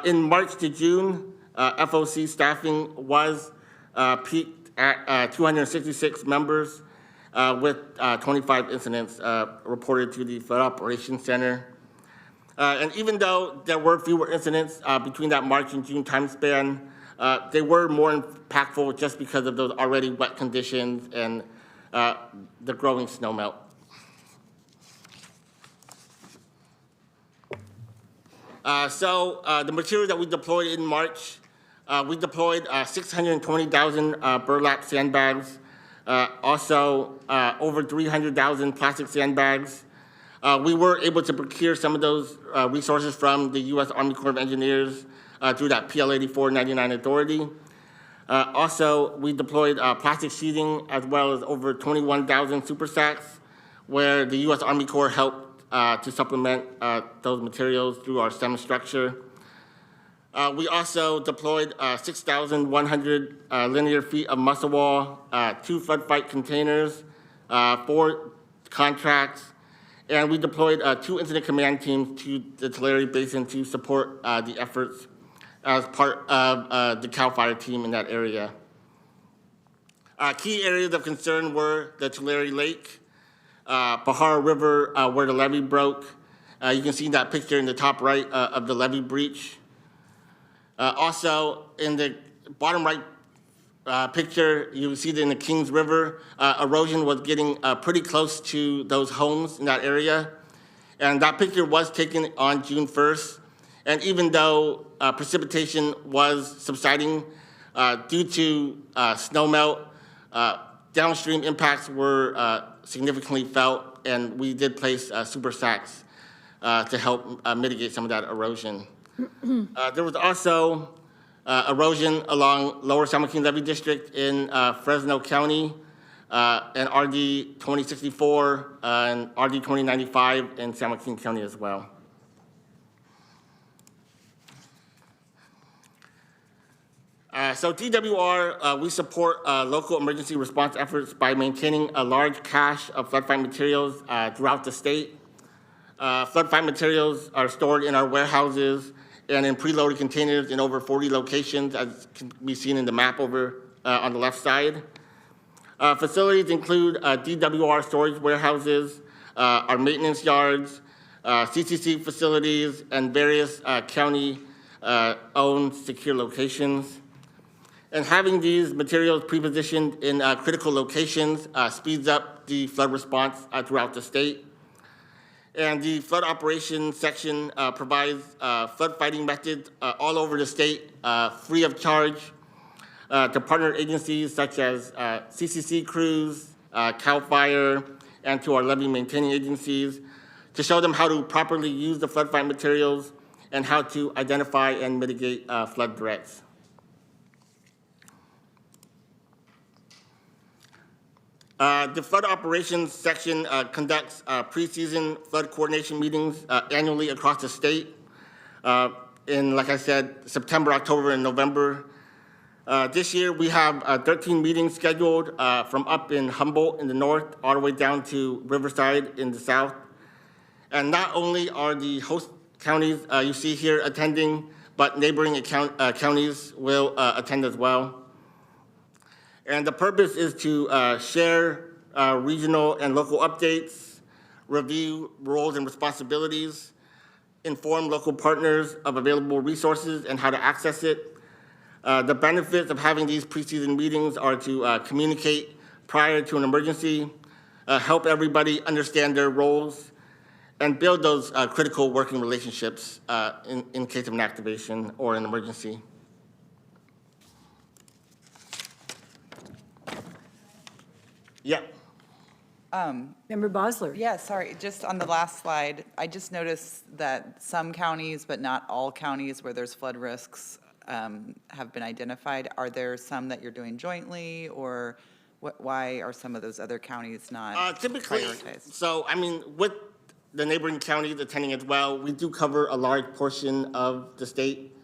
In March to June, FOC staffing was peaked at 266 members with 25 incidents reported to the Flood Operations Center. And even though there were fewer incidents between that March and June time span, they were more impactful just because of those already wet conditions and the growing snowmelt. The materials that we deployed in March, we deployed 620,000 burlap sandbags, also over 300,000 plastic sandbags. We were able to procure some of those resources from the U.S. Army Corps of Engineers through that PL 8499 authority. Also, we deployed plastic sheeting as well as over 21,000 super sacks, where the U.S. Army Corps helped to supplement those materials through our STEM structure. We also deployed 6,100 linear feet of muscle wall, 2 flood fight containers, 4 contracts, and we deployed 2 incident command teams to the Tulare Basin to support the efforts as part of the CAL FIRE team in that area. Key areas of concern were the Tulare Lake, Pajaro River, where the levee broke. You can see that picture in the top right of the levee breach. Also, in the bottom right picture, you see that in the Kings River, erosion was getting pretty close to those homes in that area. And that picture was taken on June 1st. And even though precipitation was subsiding due to snowmelt, downstream impacts were significantly felt, and we did place super sacks to help mitigate some of that erosion. There was also erosion along Lower San Joaquin Levee District in Fresno County, and RD 2064 and RD 2095 in San Joaquin County as well. So DWR, we support local emergency response efforts by maintaining a large cache of flood fight materials throughout the state. Flood fight materials are stored in our warehouses and in preloaded containers in over 40 locations, as can be seen in the map over on the left side. Facilities include DWR storage warehouses, our maintenance yards, CCC facilities, and various county-owned secure locations. And having these materials pre-positioned in critical locations speeds up the flood response throughout the state. And the flood operations section provides flood fighting methods all over the state, free of charge, to partner agencies such as CCC crews, CAL FIRE, and to our levee maintaining agencies to show them how to properly use the flood fight materials and how to identify and mitigate flood threats. The flood operations section conducts preseason flood coordination meetings annually across the state in, like I said, September, October, and November. This year, we have 13 meetings scheduled from up in Humboldt in the north all the way down to Riverside in the south. And not only are the host counties you see here attending, but neighboring counties will attend as well. And the purpose is to share regional and local updates, review roles and responsibilities, inform local partners of available resources and how to access it. The benefits of having these preseason meetings are to communicate prior to an emergency, help everybody understand their roles, and build those critical working relationships in case of an activation or an emergency. Yeah. Member Bosler. Yeah, sorry, just on the last slide, I just noticed that some counties, but not all counties where there's flood risks have been identified. Are there some that you're doing jointly, or why are some of those other counties not Typically, prioritized? so I mean, with the neighboring counties attending as well, we do cover a large portion of the state.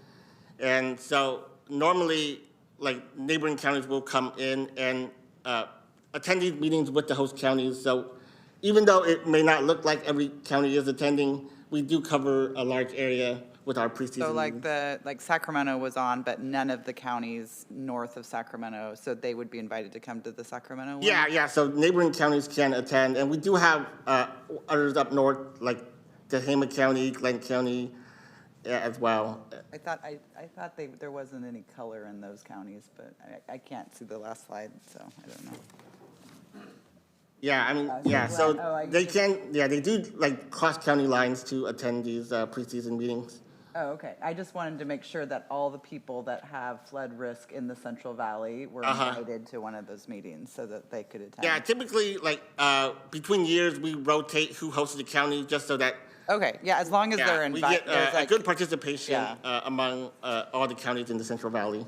And so normally, like, neighboring counties will come in and attend these meetings with the host counties. So even though it may not look like every county is attending, we do cover a large area with our preseason So like meetings. like Sacramento was on, but none of the counties north of Sacramento, so they would be invited to come to the Sacramento one? Yeah, so neighboring counties can attend, and we do have others up north, like Tehama County, Glenn County, as well. I thought there wasn't any color in those counties, but I can't see the last slide, so I don't know. Yeah, I mean, so yeah, Glenn- so oh, I they just- can, yeah, they do like cross county lines to attend these preseason meetings. Oh, okay. I just wanted to make sure that all the people that have flood risk in the Central Valley were invited to one of those meetings so that they could attend. Yeah, typically, like, between years, we rotate who hosts the county, just so that, Okay, yeah, as long as they're yeah, we invited, get a good participation Yeah. among all the counties in the Central Valley.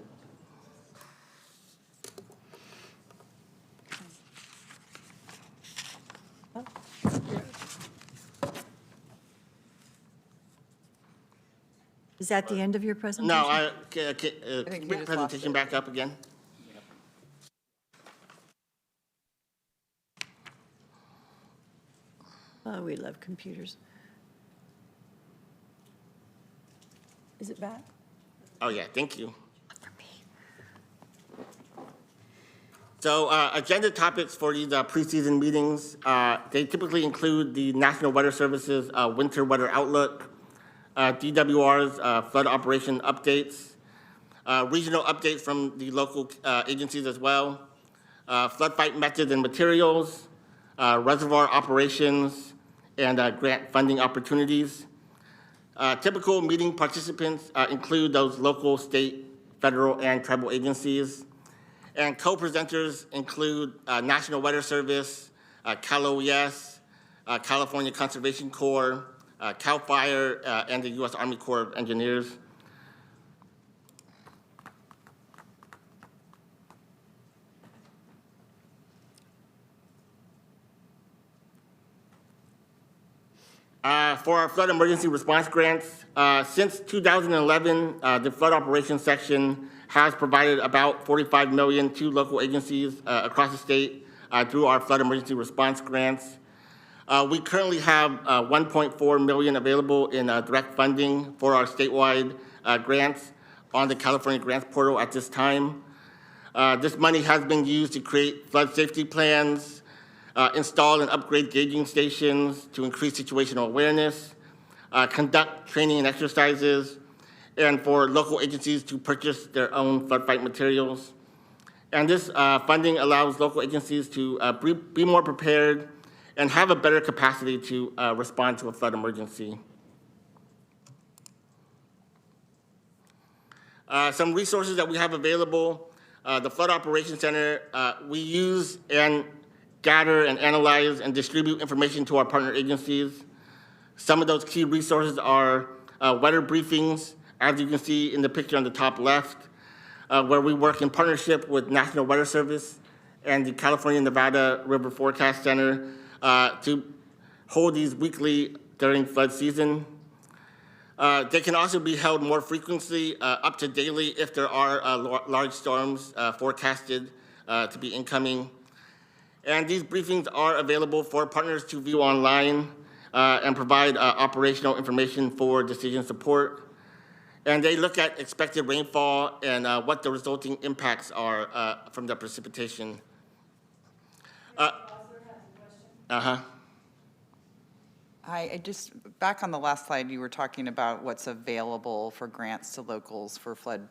Is that the end of your presentation? No, think you bring just lost presentation it. back up again. Oh, we love computers. Is it back? Oh, yeah, thank you. For me. So agenda topics for these preseason meetings, they typically include the National Weather Service's winter weather outlook, DWR's flood operation updates, regional updates from the local agencies as well, flood fight methods and materials, reservoir operations, and grant funding opportunities. Typical meeting participants include those local, state, federal, and tribal agencies. And co-presenters include National Weather Service, Cal OES, California Conservation Corps, CAL FIRE, and the U.S. Army Corps of Engineers. For our flood emergency response grants, since 2011, the flood operations section has provided about $45 million to local agencies across the state through our flood emergency response grants. We currently have $1.4 million available in direct funding for our statewide grants on the California Grants Portal at this time. This money has been used to create flood safety plans, install and upgrade gauging stations to increase situational awareness, conduct training and exercises, and for local agencies to purchase their own flood fight materials. And this funding allows local agencies to be more prepared and have a better capacity to respond to a flood emergency. Some resources that we have available, the Flood Operations Center, we use and gather and analyze and distribute information to our partner agencies. Some of those key resources are weather briefings, as you can see in the picture on the top left, where we work in partnership with National Weather Service and the California Nevada River Forecast Center to hold these weekly during flood season. They can also be held more frequently, up to daily, if there are large storms forecasted to be incoming. And these briefings are available for partners to view online and provide operational information for decision support. And they look at expected rainfall and what the resulting impacts are from the precipitation. I just, back on the last slide, you were talking about what's available for grants to locals for flood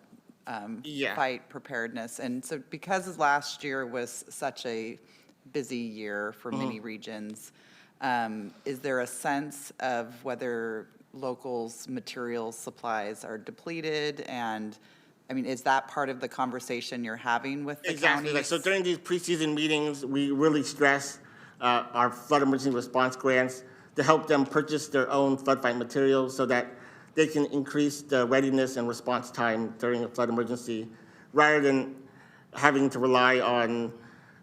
Yeah. fight preparedness. And so because last year was such a busy year for many regions, is there a sense of whether locals' materials supplies are depleted? And, I mean, is that part of the conversation you're having with the Exactly. counties? So during these preseason meetings, we really stress our flood emergency response grants to help them purchase their own flood fight materials so that they can increase the readiness and response time during a flood emergency, rather than having to rely on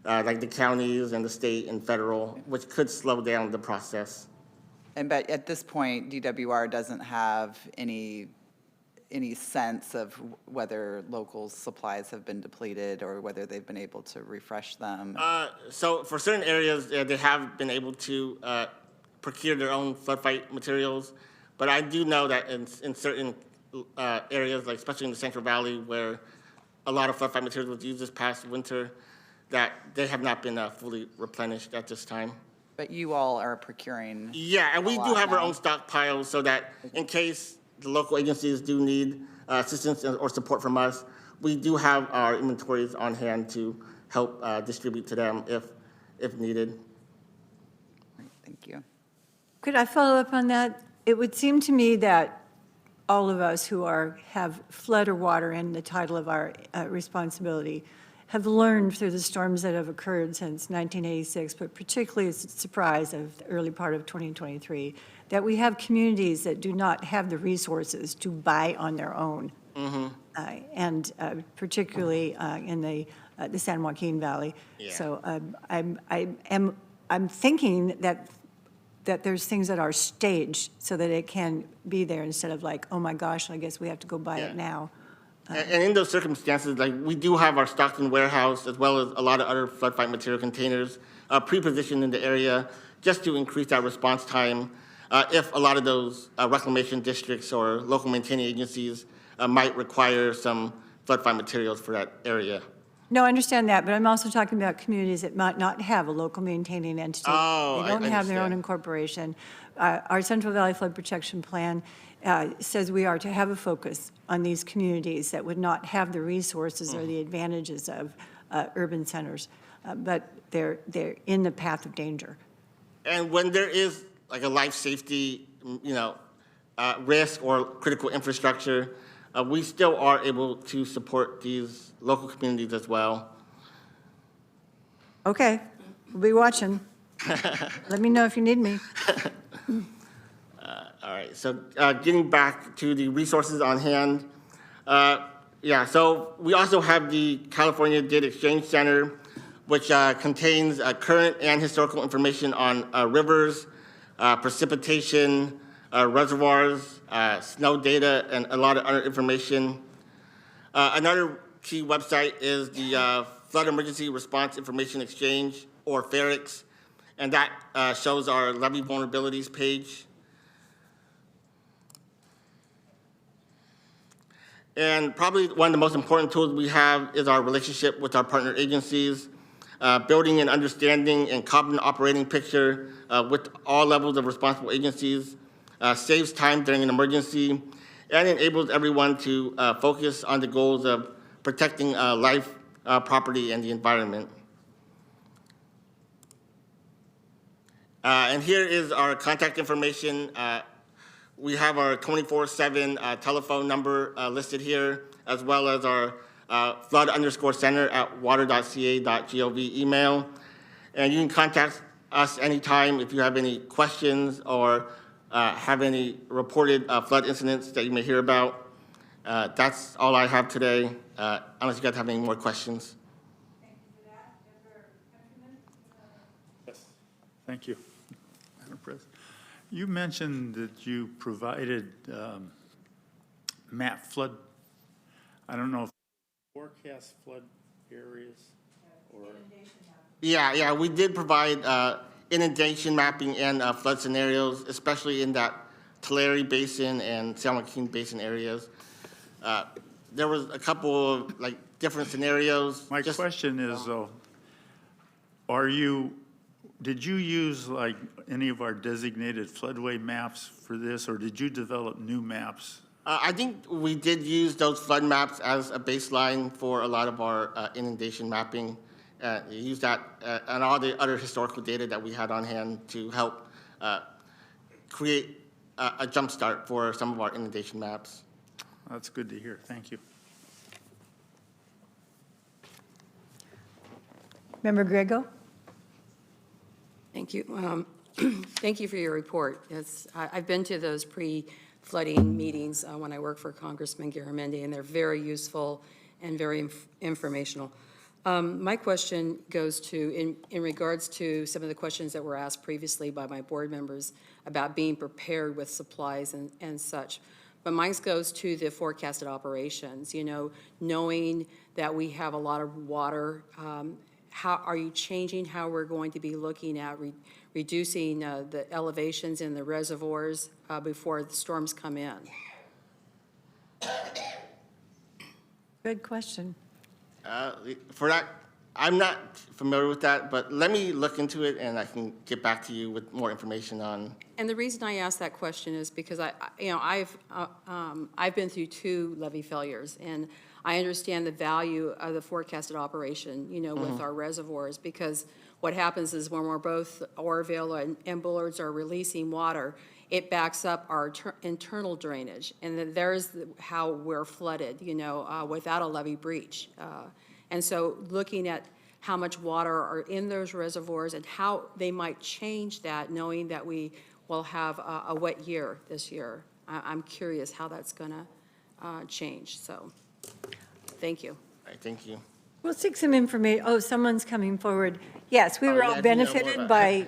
like the counties and the state and federal, which could slow down the process. But at this point, DWR doesn't have any any sense of whether local supplies have been depleted or whether they've been able to refresh them? So for certain areas, they have been able to procure their own flood fight materials, but I do know that in certain areas, like especially in the Central Valley, where a lot of flood fight materials was used this past winter, that they have not been fully replenished at this time. But you all are procuring. Yeah, and we a do lot have our now. own stockpiles so that in case the local agencies do need assistance or support from us, we do have our inventories on hand to help distribute to them if needed. Thank you. Could I follow up on that? It would seem to me that all of us who have flood or water in the title of our responsibility have learned through the storms that have occurred since 1986, but particularly as a surprise of the early part of 2023, that we have communities that do not have the resources to buy on their own. And particularly in the San Joaquin Valley. Yeah. So I'm thinking that there's things that are staged so that it can be there instead of like, oh my gosh, I guess we have to go buy Yeah. it now. And in those circumstances, like we do have our Stockton warehouse as well as a lot of other flood fight material containers pre-positioned in the area just to increase that response time if a lot of those reclamation districts or local maintaining agencies might require some flood fight materials for that area. No, I understand that, but I'm also talking about communities that might not have a local maintaining entity. Oh, They don't I have their own understand. incorporation. Our Central Valley Flood Protection Plan says we are to have a focus on these communities that would not have the resources or the advantages of urban centers, but they're in the path of danger. And when there is like a life safety, risk or critical infrastructure, we still are able to support these local communities as well. Okay, we'll be watching. Let me know if you need me. All right, so getting back to the resources on hand, so we also have the California Data Exchange Center, which contains current and historical information on rivers, precipitation, reservoirs, snow data, and a lot of other information. Another key website is the Flood Emergency Response Information Exchange, or FERIX, and that shows our levee vulnerabilities page. And probably one of the most important tools we have is our relationship with our partner agencies, building an understanding and competent operating picture with all levels of responsible agencies, saves time during an emergency, and enables everyone to focus on the goals of protecting life, property, and the environment. And here is our contact information. We have our 24/7 telephone number listed here, as well as our flood_center@water.ca.gov email. And you can contact us anytime if you have any questions or have any reported flood incidents that you may hear about. That's all I have today, unless you guys have any more questions. Thank you, Madam President. You mentioned that you provided map flood, I don't know if forecast flood areas or. Yeah, we did provide inundation mapping and flood scenarios, especially in that Tulare Basin and San Joaquin Basin areas. There was a couple of different scenarios. My question is though, did you use any of our designated floodway maps for this, or did you develop new maps? I think we did use those flood maps as a baseline for a lot of our inundation mapping. Use that and all the other historical data that we had on hand to help create a jump start for some of our inundation maps. That's good to hear. Thank you. Member Grego? Thank you. Thank you for your report. I've been to those pre-flooding meetings when I worked for Congressman Garamendi, and they're very useful and very informational. My question goes to, in regards to some of the questions that were asked previously by my board members about being prepared with supplies and such. but mine goes to the forecasted operations, knowing that we have a lot of water. How are you changing how we're going to be looking at reducing the elevations in the reservoirs before the storms come in? Good question. For that, I'm not familiar with that, but let me look into it and I can get back to you with more information on. And the reason I ask that question is because I've been through 2 levee failures, and I understand the value of the forecasted operation, with our reservoirs, because what happens is when we're both Oroville and Bullards are releasing water, it backs up our internal drainage, and then there's how we're flooded, without a levee breach. And so looking at how much water are in those reservoirs and how they might change that, knowing that we will have a wet year this year. I'm curious how that's going to change. So thank you. All right, thank you. We'll seek some information. Oh, someone's coming forward. Yes, we were yeah, I all do know more benefited about by,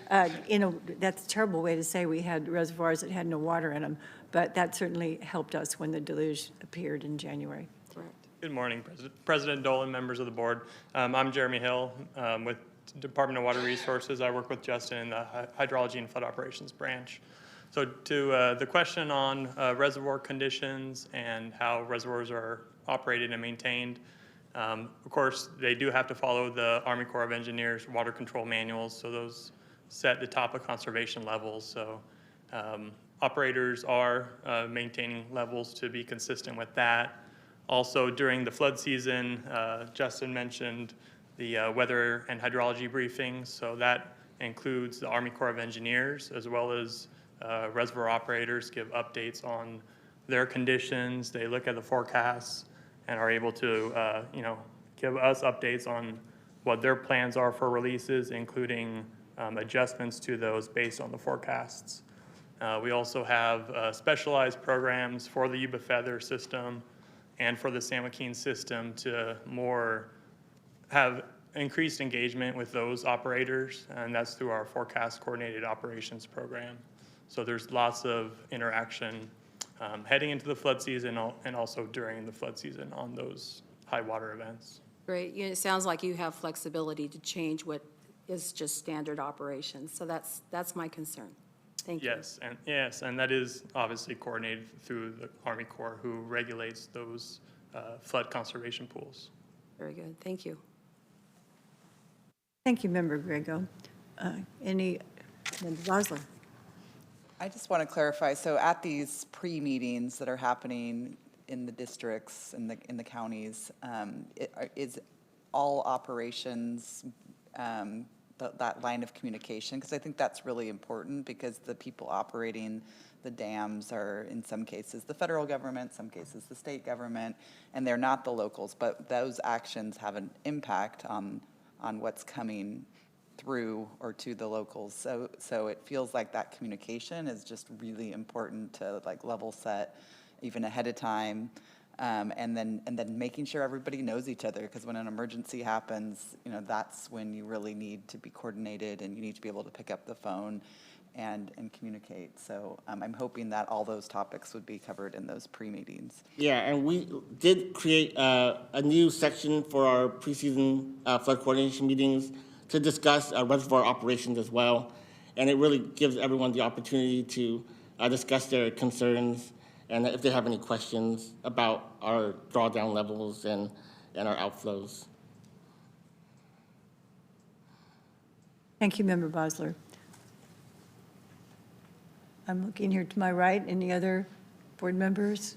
that's a terrible way to say we had reservoirs that had no water in them, but that certainly helped us when the deluge appeared in January. Correct. Good morning, President Dolan, members of the board. I'm Jeremy Hill with Department of Water Resources. I work with Justin in the Hydrology and Flood Operations branch. So to the question on reservoir conditions and how reservoirs are operated and maintained, of course, they do have to follow the Army Corps of Engineers water control manuals, so those set the top of conservation levels. So operators are maintaining levels to be consistent with that. Also, during the flood season, Justin mentioned the weather and hydrology briefings, so that includes the Army Corps of Engineers as well as reservoir operators give updates on their conditions. They look at the forecasts and are able to, give us updates on what their plans are for releases, including adjustments to those based on the forecasts. We also have specialized programs for the Yuba Feather system and for the San Joaquin system to more have increased engagement with those operators, and that's through our Forecast Coordinated Operations program. So there's lots of interaction heading into the flood season and also during the flood season on those high water events. Great. It sounds like you have flexibility to change what is just standard operations. So that's my concern. Thank you. Yes, and that is obviously coordinated through the Army Corps, who regulates those flood conservation pools. Very good. Thank you. Thank you, Member Grego. Member Bosler? I just want to clarify, so at these pre-meetings that are happening in the districts, in the counties, is all operations that line of communication? Because I think that's really important, because the people operating the dams are, in some cases, the federal government, some cases the state government, and they're not the locals, but those actions have an impact on what's coming through or to the locals. So it feels like that communication is just really important to level set even ahead of time. And then making sure everybody knows each other, because when an emergency happens, that's when you really need to be coordinated and you need to be able to pick up the phone and communicate. So I'm hoping that all those topics would be covered in those pre-meetings. Yeah, and we did create a new section for our preseason flood coordination meetings to discuss reservoir operations as well. And it really gives everyone the opportunity to discuss their concerns and if they have any questions about our drawdown levels and our outflows. Thank you, Member Bosler. I'm looking here to my right. Any other board members?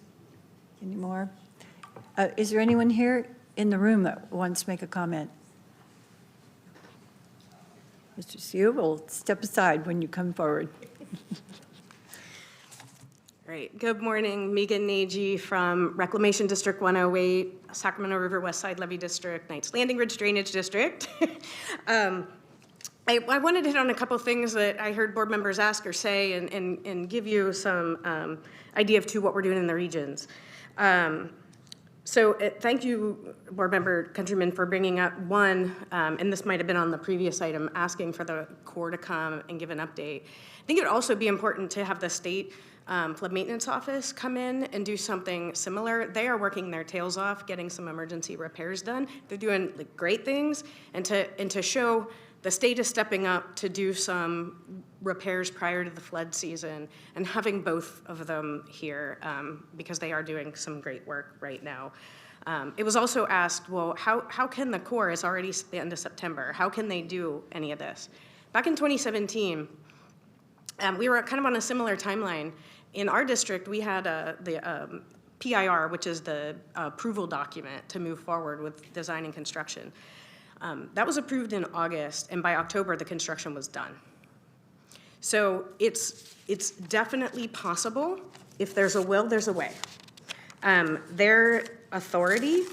Any more? Is there anyone here in the room that wants to make a comment? Mr. Siu will step aside when you come forward. Great. Good morning. Megan Nagy from Reclamation District 108, Sacramento River West Side Levee District, Knights Landing Ridge Drainage District. I wanted to hit on a couple things that I heard board members ask or say and, give you some idea of what we're doing in the regions. So thank you, Board Member Countryman, for bringing up one, and this might have been on the previous item, asking for the Corps to come and give an update. I think it would also be important to have the state flood maintenance office come in and do something similar. They are working their tails off, getting some emergency repairs done. They're doing like, great things, and to show the state is stepping up to do some repairs prior to the flood season, and having both of them here because they are doing some great work right now. It was also asked, well, how can the Corps, it's already the end of September, how can they do any of this? Back in 2017, we were kind of on a similar timeline. In our district, we had the PIR, which is the approval document to move forward with design and construction. That was approved in August, and by October, the construction was done. So it's definitely possible. If there's a will, there's a way. Their authority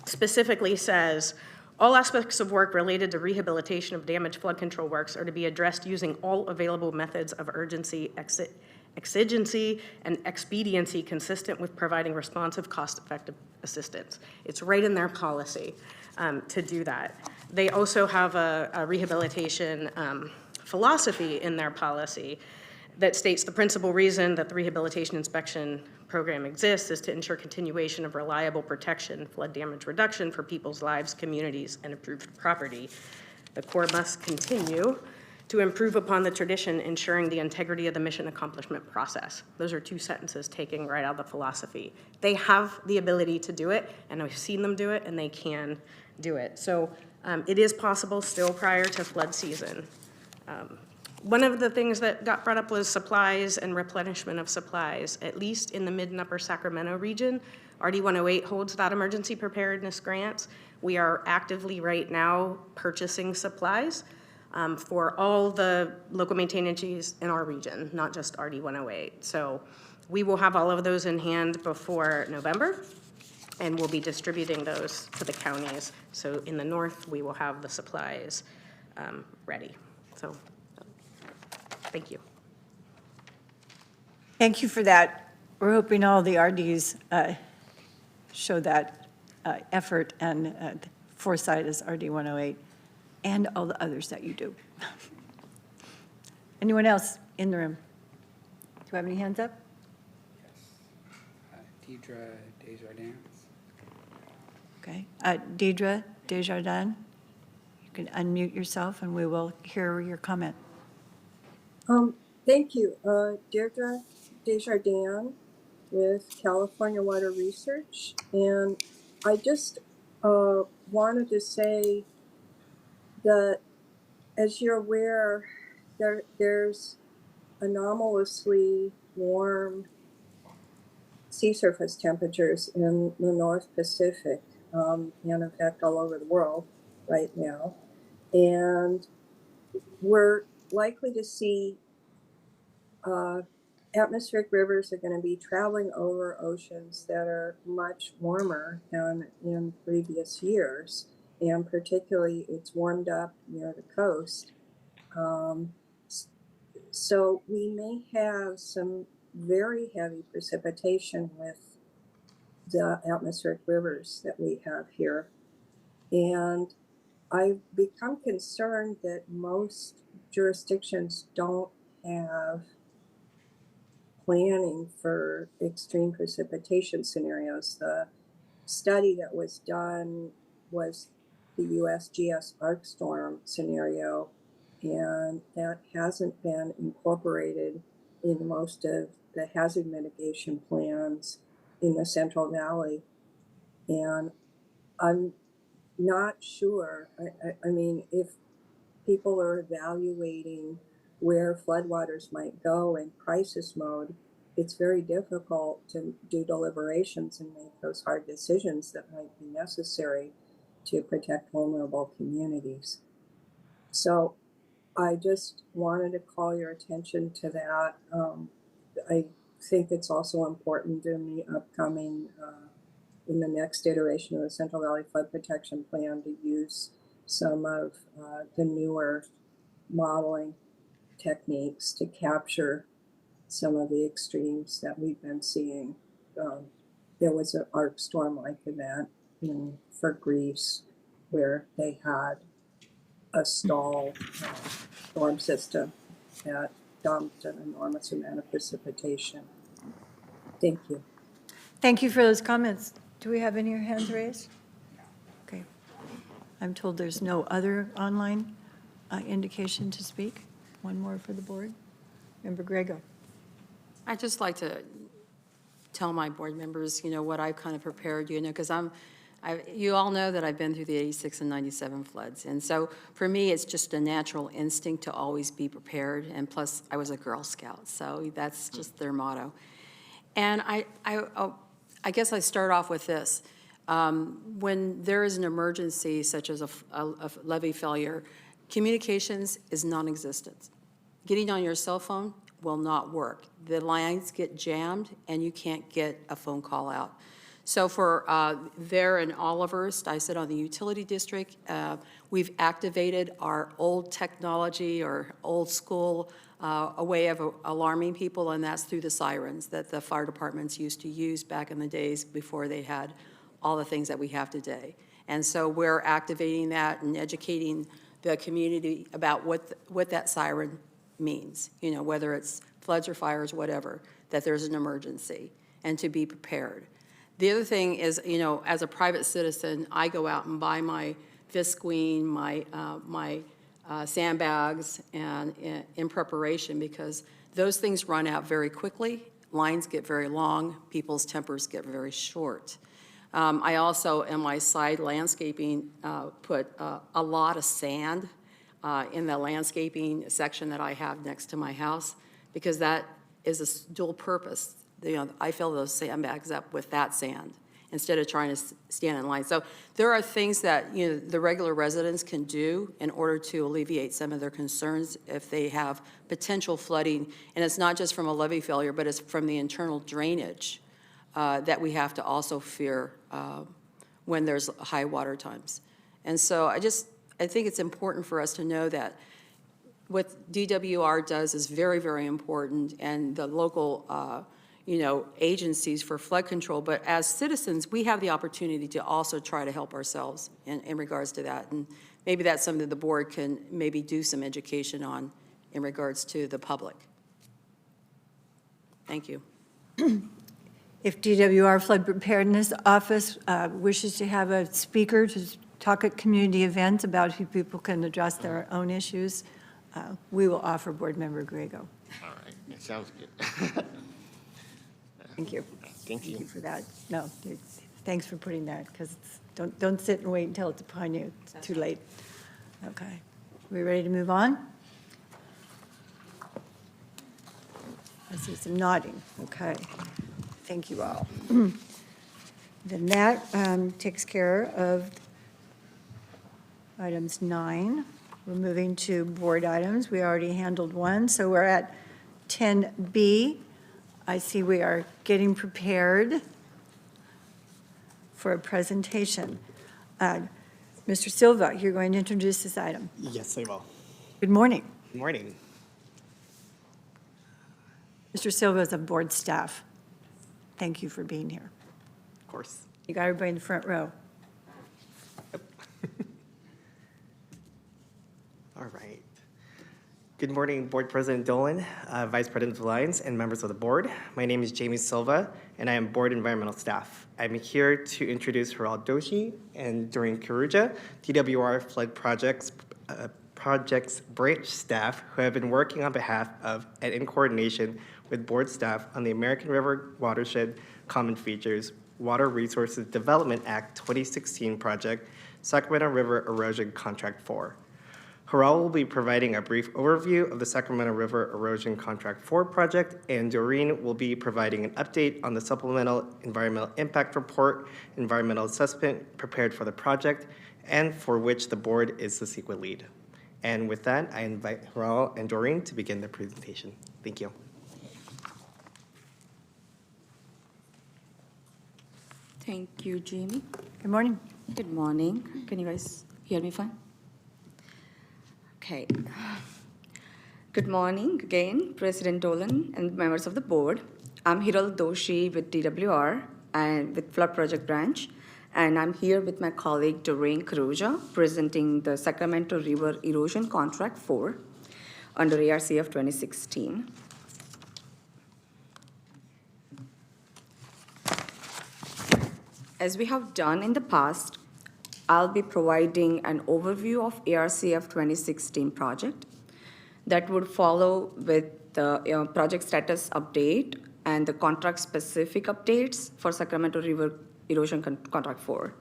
specifically says, all aspects of work related to rehabilitation of damaged flood control works are to be addressed using all available methods of urgency, exigency, and expediency consistent with providing responsive, cost-effective assistance. It's right in their policy to do that. They also have a rehabilitation philosophy in their policy that states the principal reason that the rehabilitation inspection program exists is to ensure continuation of reliable protection, flood damage reduction for people's lives, communities, and improved property. The Corps must continue to improve upon the tradition, ensuring the integrity of the mission accomplishment process. Those are two sentences taken right out of the philosophy. They have the ability to do it, and I've seen them do it, and they can do it. So it is possible still prior to flood season. One of the things that got brought up was supplies and replenishment of supplies. At least in the mid and upper Sacramento region, RD 108 holds that emergency preparedness grants. We are actively right now purchasing supplies for all the local maintained entities in our region, not just RD 108. So we will have all of those in hand before November, and we'll be distributing those to the counties. So in the north, we will have the supplies ready. So thank you. Thank you for that. We're hoping all the RDs show that effort and foresight as RD 108 and all the others that you do. Anyone else in the room? Do you have any hands up? Deidre Desjardins. Okay. Deidre Desjardins, you can unmute yourself and we will hear your comment. Thank you. Deirdre Desjardins with California Water Research. And I just wanted to say that, as you're aware, there's anomalously warm sea surface temperatures in the North Pacific, and in fact all over the world right now. And we're likely to see atmospheric rivers are going to be traveling over oceans that are much warmer than in previous years. And particularly, it's warmed up near the coast. So we may have some very heavy precipitation with the atmospheric rivers that we have here. And I've become concerned that most jurisdictions don't have planning for extreme precipitation scenarios. The study that was done was the USGS arc storm scenario, and that hasn't been incorporated in most of the hazard mitigation plans in the Central Valley. And I'm not sure, I mean, if people are evaluating where floodwaters might go in crisis mode, it's very difficult to do deliberations and make those hard decisions that might be necessary to protect vulnerable communities. So I just wanted to call your attention to that. I think it's also important in the upcoming, in the next iteration of the Central Valley Flood Protection Plan to use some of the newer modeling techniques to capture some of the extremes that we've been seeing there was an arc storm like event for Greece where they had a stall storm system that dumped an enormous amount of precipitation. Thank you. Thank you for those comments. Do we have any hands raised? Okay. I'm told there's no other online indication to speak. One more for the board. Member Grego. I'd just like to tell my board members, what I've kind of prepared, because you all know that I've been through the 86 and 97 floods. And so for me, it's just a natural instinct to always be prepared. And plus, I was a Girl Scout, so that's just their motto. And I guess I start off with this. When there is an emergency, such as a levee failure, communications is non-existent. Getting on your cell phone will not work. The lines get jammed, and you can't get a phone call out. So for there in Olivehurst, I sit on the utility district. We've activated our old technology or old school a way of alarming people, and that's through the sirens that the fire departments used to use back in the days before they had all the things that we have today. And so we're activating that and educating the community about what that siren means, whether it's floods or fires, whatever, that there's an emergency, and to be prepared. The other thing is, as a private citizen, I go out and buy my visqueen, my sandbags, and in preparation, because those things run out very quickly. Lines get very long. People's tempers get very short. I also, in my side landscaping, put a lot of sand in the landscaping section that I have next to my house, because that is a dual purpose. I fill those sandbags up with that sand instead of trying to stand in line. So there are things that the regular residents can do in order to alleviate some of their concerns if they have potential flooding. And it's not just from a levee failure, but it's from the internal drainage that we have to also fear when there's high water times. And so I think it's important for us to know that what DWR does is very, very important, and the local agencies for flood control. But as citizens, we have the opportunity to also try to help ourselves in regards to that. And maybe that's something the board can maybe do some education on in regards to the public. Thank you. If DWR Flood Preparedness Office wishes to have a speaker to talk at community events about how people can address their own issues, we will offer Board Member Grego. All right, that sounds good. Thank you. Thank you. For that. No, thanks for putting that, because don't sit and wait until it's upon you. It's too late. Okay. We ready to move on? I see some nodding. Okay. Thank you all. Then that takes care of items 9. We're moving to board items. We already handled one, so we're at 10B. I see we are getting prepared for a presentation. Mr. Silva, you're going to introduce this item. Yes, I will. Good morning. Good morning. Mr. Silva is of board staff. Thank you for being here. Of course. You got everybody in the front row. All right. Good morning, Board President Dolan, Vice President of Alliance, and members of the board. My name is Jamie Silva, and I am board environmental staff. I'm here to introduce Haral Doshi and Doreen Karuja, DWR Flood Projects branch staff who have been working on behalf of and in coordination with board staff on the American River Watershed Common Features Water Resources Development Act 2016 project, Sacramento River Erosion Contract 4. Haral will be providing a brief overview of the Sacramento River Erosion Contract 4 project, and Doreen will be providing an update on the supplemental environmental impact report, environmental assessment prepared for the project, and for which the board is the CEQA lead. And with that, I invite Haral and Doreen to begin their presentation. Thank you. Thank you, Jamie. Good morning. Good morning. Can you guys hear me fine? Okay. Good morning again, President Dolan and members of the board. I'm Hiral Doshi with DWR, and with Flood Project Branch. And I'm here with my colleague Doreen Caruja presenting the Sacramento River Erosion Contract 4 under ARCF 2016. As we have done in the past, I'll be providing an overview of ARCF 2016 project that would follow with the project status update and the contract-specific updates for Sacramento River Erosion Contract 4.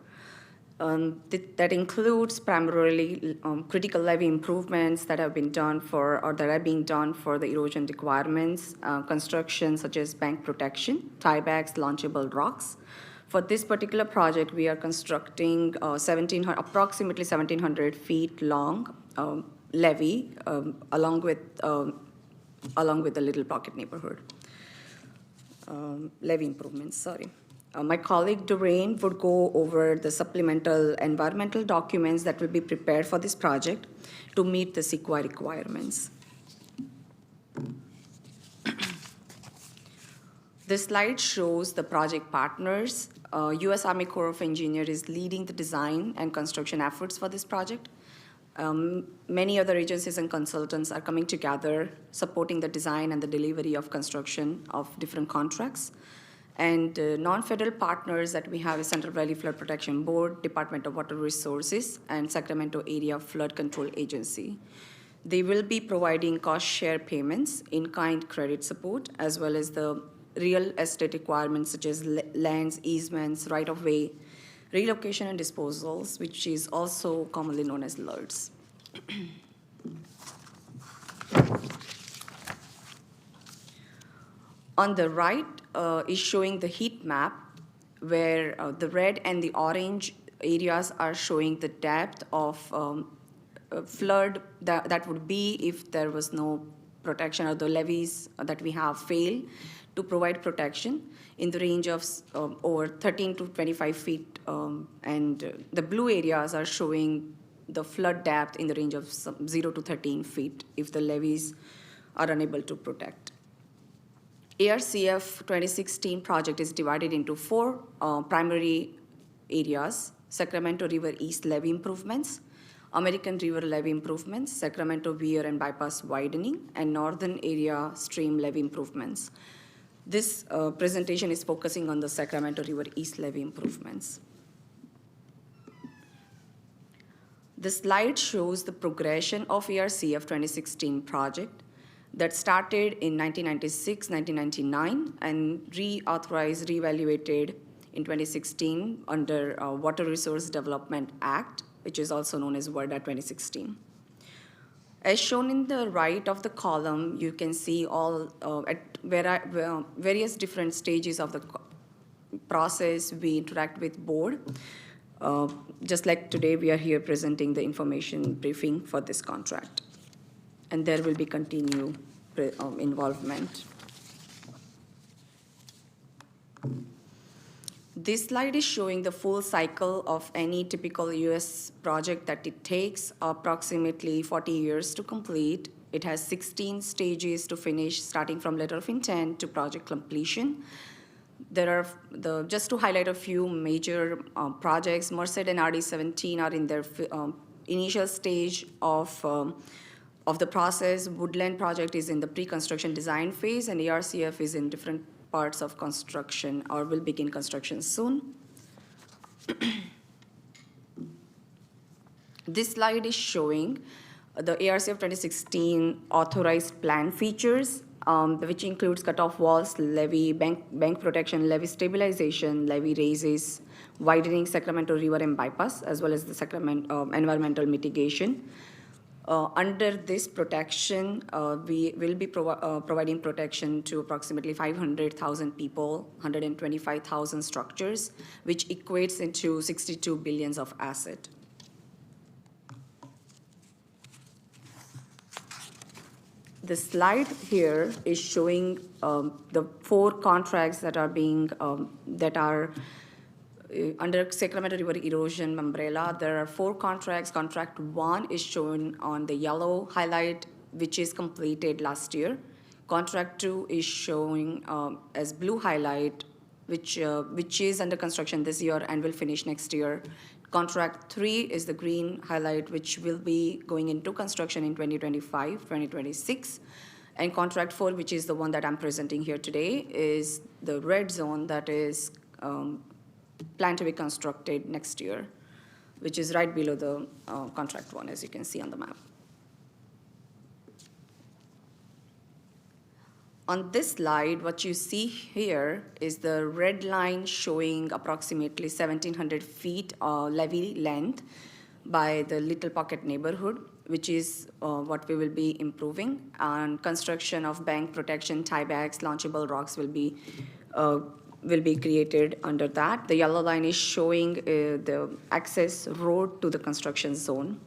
That includes primarily critical levee improvements that have been done for, or that are being done for the erosion requirements, construction such as bank protection, tiebacks, launchable rocks. For this particular project, we are constructing approximately 1,700 feet long levee along with the Little Pocket neighborhood. Levee improvements, sorry. My colleague Doreen would go over the supplemental environmental documents that will be prepared for this project to meet the CEQA requirements. This slide shows the project partners. U.S. Army Corps of Engineers is leading the design and construction efforts for this project. Many other agencies and consultants are coming together, supporting the design and the delivery of construction of different contracts. And non-federal partners that we have is Central Valley Flood Protection Board, Department of Water Resources, and Sacramento Area Flood Control Agency. They will be providing cost share payments, in-kind credit support, as well as the real estate requirements such as lands, easements, right-of-way, relocation and disposals, which is also commonly known as LERDs. On the right is showing the heat map, where the red and the orange areas are showing the depth of flood that would be if there was no protection, or the levees that we have fail to provide protection in the range of over 13 to 25 feet. And the blue areas are showing the flood depth in the range of 0 to 13 feet if the levees are unable to protect. ARCF 2016 project is divided into 4 primary areas: Sacramento River East levee improvements, American River levee improvements, Sacramento Weir and bypass widening, and Northern Area stream levee improvements. This presentation is focusing on the Sacramento River East levee improvements. The slide shows the progression of ARCF 2016 project that started in 1996, 1999, and reauthorized, reevaluated in 2016 under Water Resource Development Act, which is also known as WRDA 2016. As shown in the right of the column, you can see all at various different stages of the process we interact with board. Just like today, we are here presenting the information briefing for this contract. And there will be continued involvement. This slide is showing the full cycle of any typical U.S. project that it takes approximately 40 years to complete. It has 16 stages to finish, starting from letter of intent to project completion. There are, just to highlight a few major projects, Merced and RD-17 are in their initial stage of the process. Woodland project is in the pre-construction design phase, and ARCF is in different parts of construction or will begin construction soon. This slide is showing the ARCF 2016 authorized plan features, which includes cutoff walls, levee, bank protection, levee stabilization, levee raises, widening Sacramento River and bypass, as well as the Sacramento environmental mitigation. Under this protection, we will be providing protection to approximately 500,000 people, 125,000 structures, which equates into 62 billions of asset. The slide here is showing the 4 contracts that are being under Sacramento River Erosion umbrella. There are 4 contracts. Contract 1 is shown on the yellow highlight, which is completed last year. Contract 2 is showing as blue highlight, which is under construction this year and will finish next year. Contract 3 is the green highlight, which will be going into construction in 2025, 2026. And contract 4, which is the one that I'm presenting here today, is the red zone that is planned to be constructed next year, which is right below the contract 1, as you can see on the map. On this slide, what you see here is the red line showing approximately 1,700 feet levee length by the Little Pocket neighborhood, which is what we will be improving. And construction of bank protection, tiebacks, launchable rocks will be created under that. The yellow line is showing the access road to the construction zone.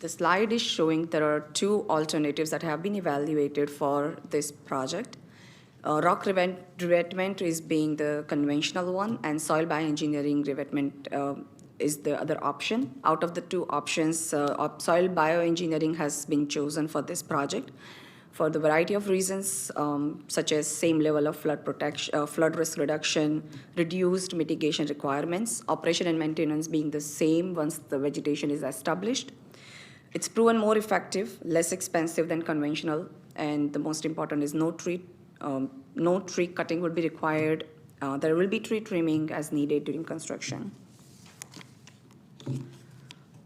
The slide is showing there are 2 alternatives that have been evaluated for this project. Rock revetment is being the conventional one, and soil bioengineering revetment is the other option. Out of the 2 options, soil bioengineering has been chosen for this project for the variety of reasons, such as same level of flood protection, flood risk reduction, reduced mitigation requirements, operation and maintenance being the same once the vegetation is established. It's proven more effective, less expensive than conventional, and the most important is no tree cutting would be required. There will be tree trimming as needed during construction.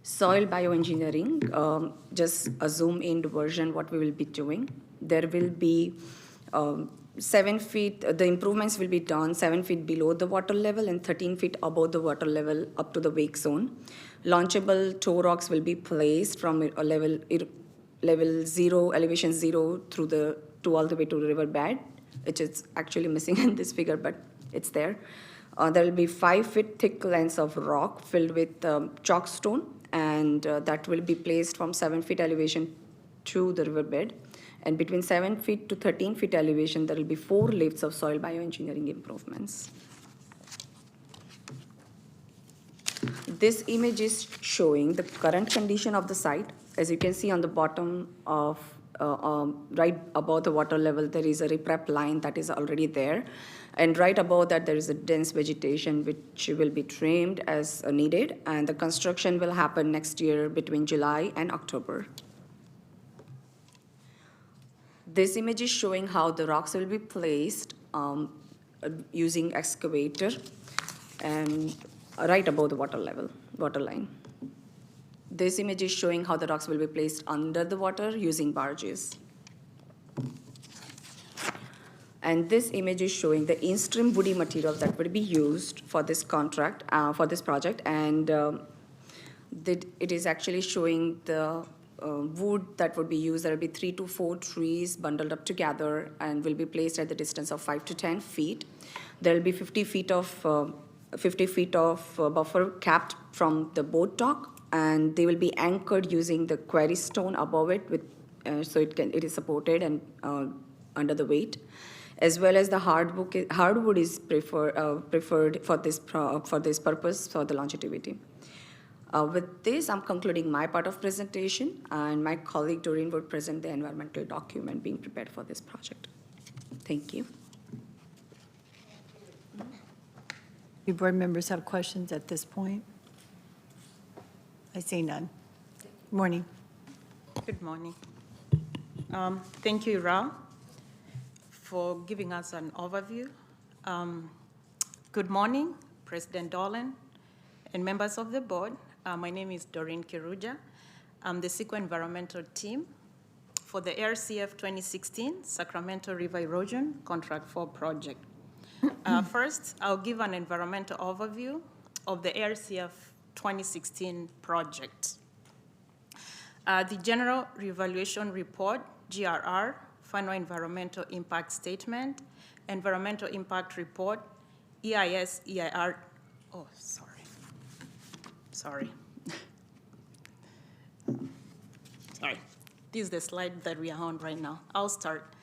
Soil bioengineering, just a zoom-in version what we will be doing. There will be 7 feet, the improvements will be done 7 feet below the water level and 13 feet above the water level up to the wake zone. Launchable toe rocks will be placed from a level 0, elevation 0 to all the way to the river bed, which is actually missing in this figure, but it's there. There will be 5 feet thick lengths of rock filled with chalk stone, and that will be placed from 7 feet elevation to the riverbed. And between 7 feet to 13 feet elevation, there will be 4 lifts of soil bioengineering improvements. This image is showing the current condition of the site. As you can see on the bottom of, right above the water level, there is a riprap line that is already there. And right above that, there is a dense vegetation which will be trimmed as needed. And the construction will happen next year between July and October. This image is showing how the rocks will be placed using excavator and right above the water line. This image is showing how the rocks will be placed under the water using barges. And this image is showing the in-stream woody materials that will be used for this contract, for this project. And it is actually showing the wood that would be used. There will be 3 to 4 trees bundled up together and will be placed at the distance of 5 to 10 feet. There will be 50 feet of buffer capped from the boat dock, and they will be anchored using the quarry stone above it, so it is supported and under the weight, as well as the hardwood is preferred for this purpose for the longevity. With this, I'm concluding my part of presentation, and my colleague Doreen would present the environmental document being prepared for this project. Thank you. Do board members have questions at this point? I see none. Morning. Good morning. Thank you, Ra, for giving us an overview. Good morning, President Dolan and members of the board. My name is Doreen Kiruja. I'm the SEQA Environmental Team for the ARCF 2016 Sacramento River Erosion Contract 4 project. First, I'll give an environmental overview of the ARCF 2016 project. The General Revaluation Report, GRR, Final Environmental Impact Statement, Environmental Impact Report, EIS, EIR, oh, sorry. Sorry. This is the slide that we are on right now. I'll start.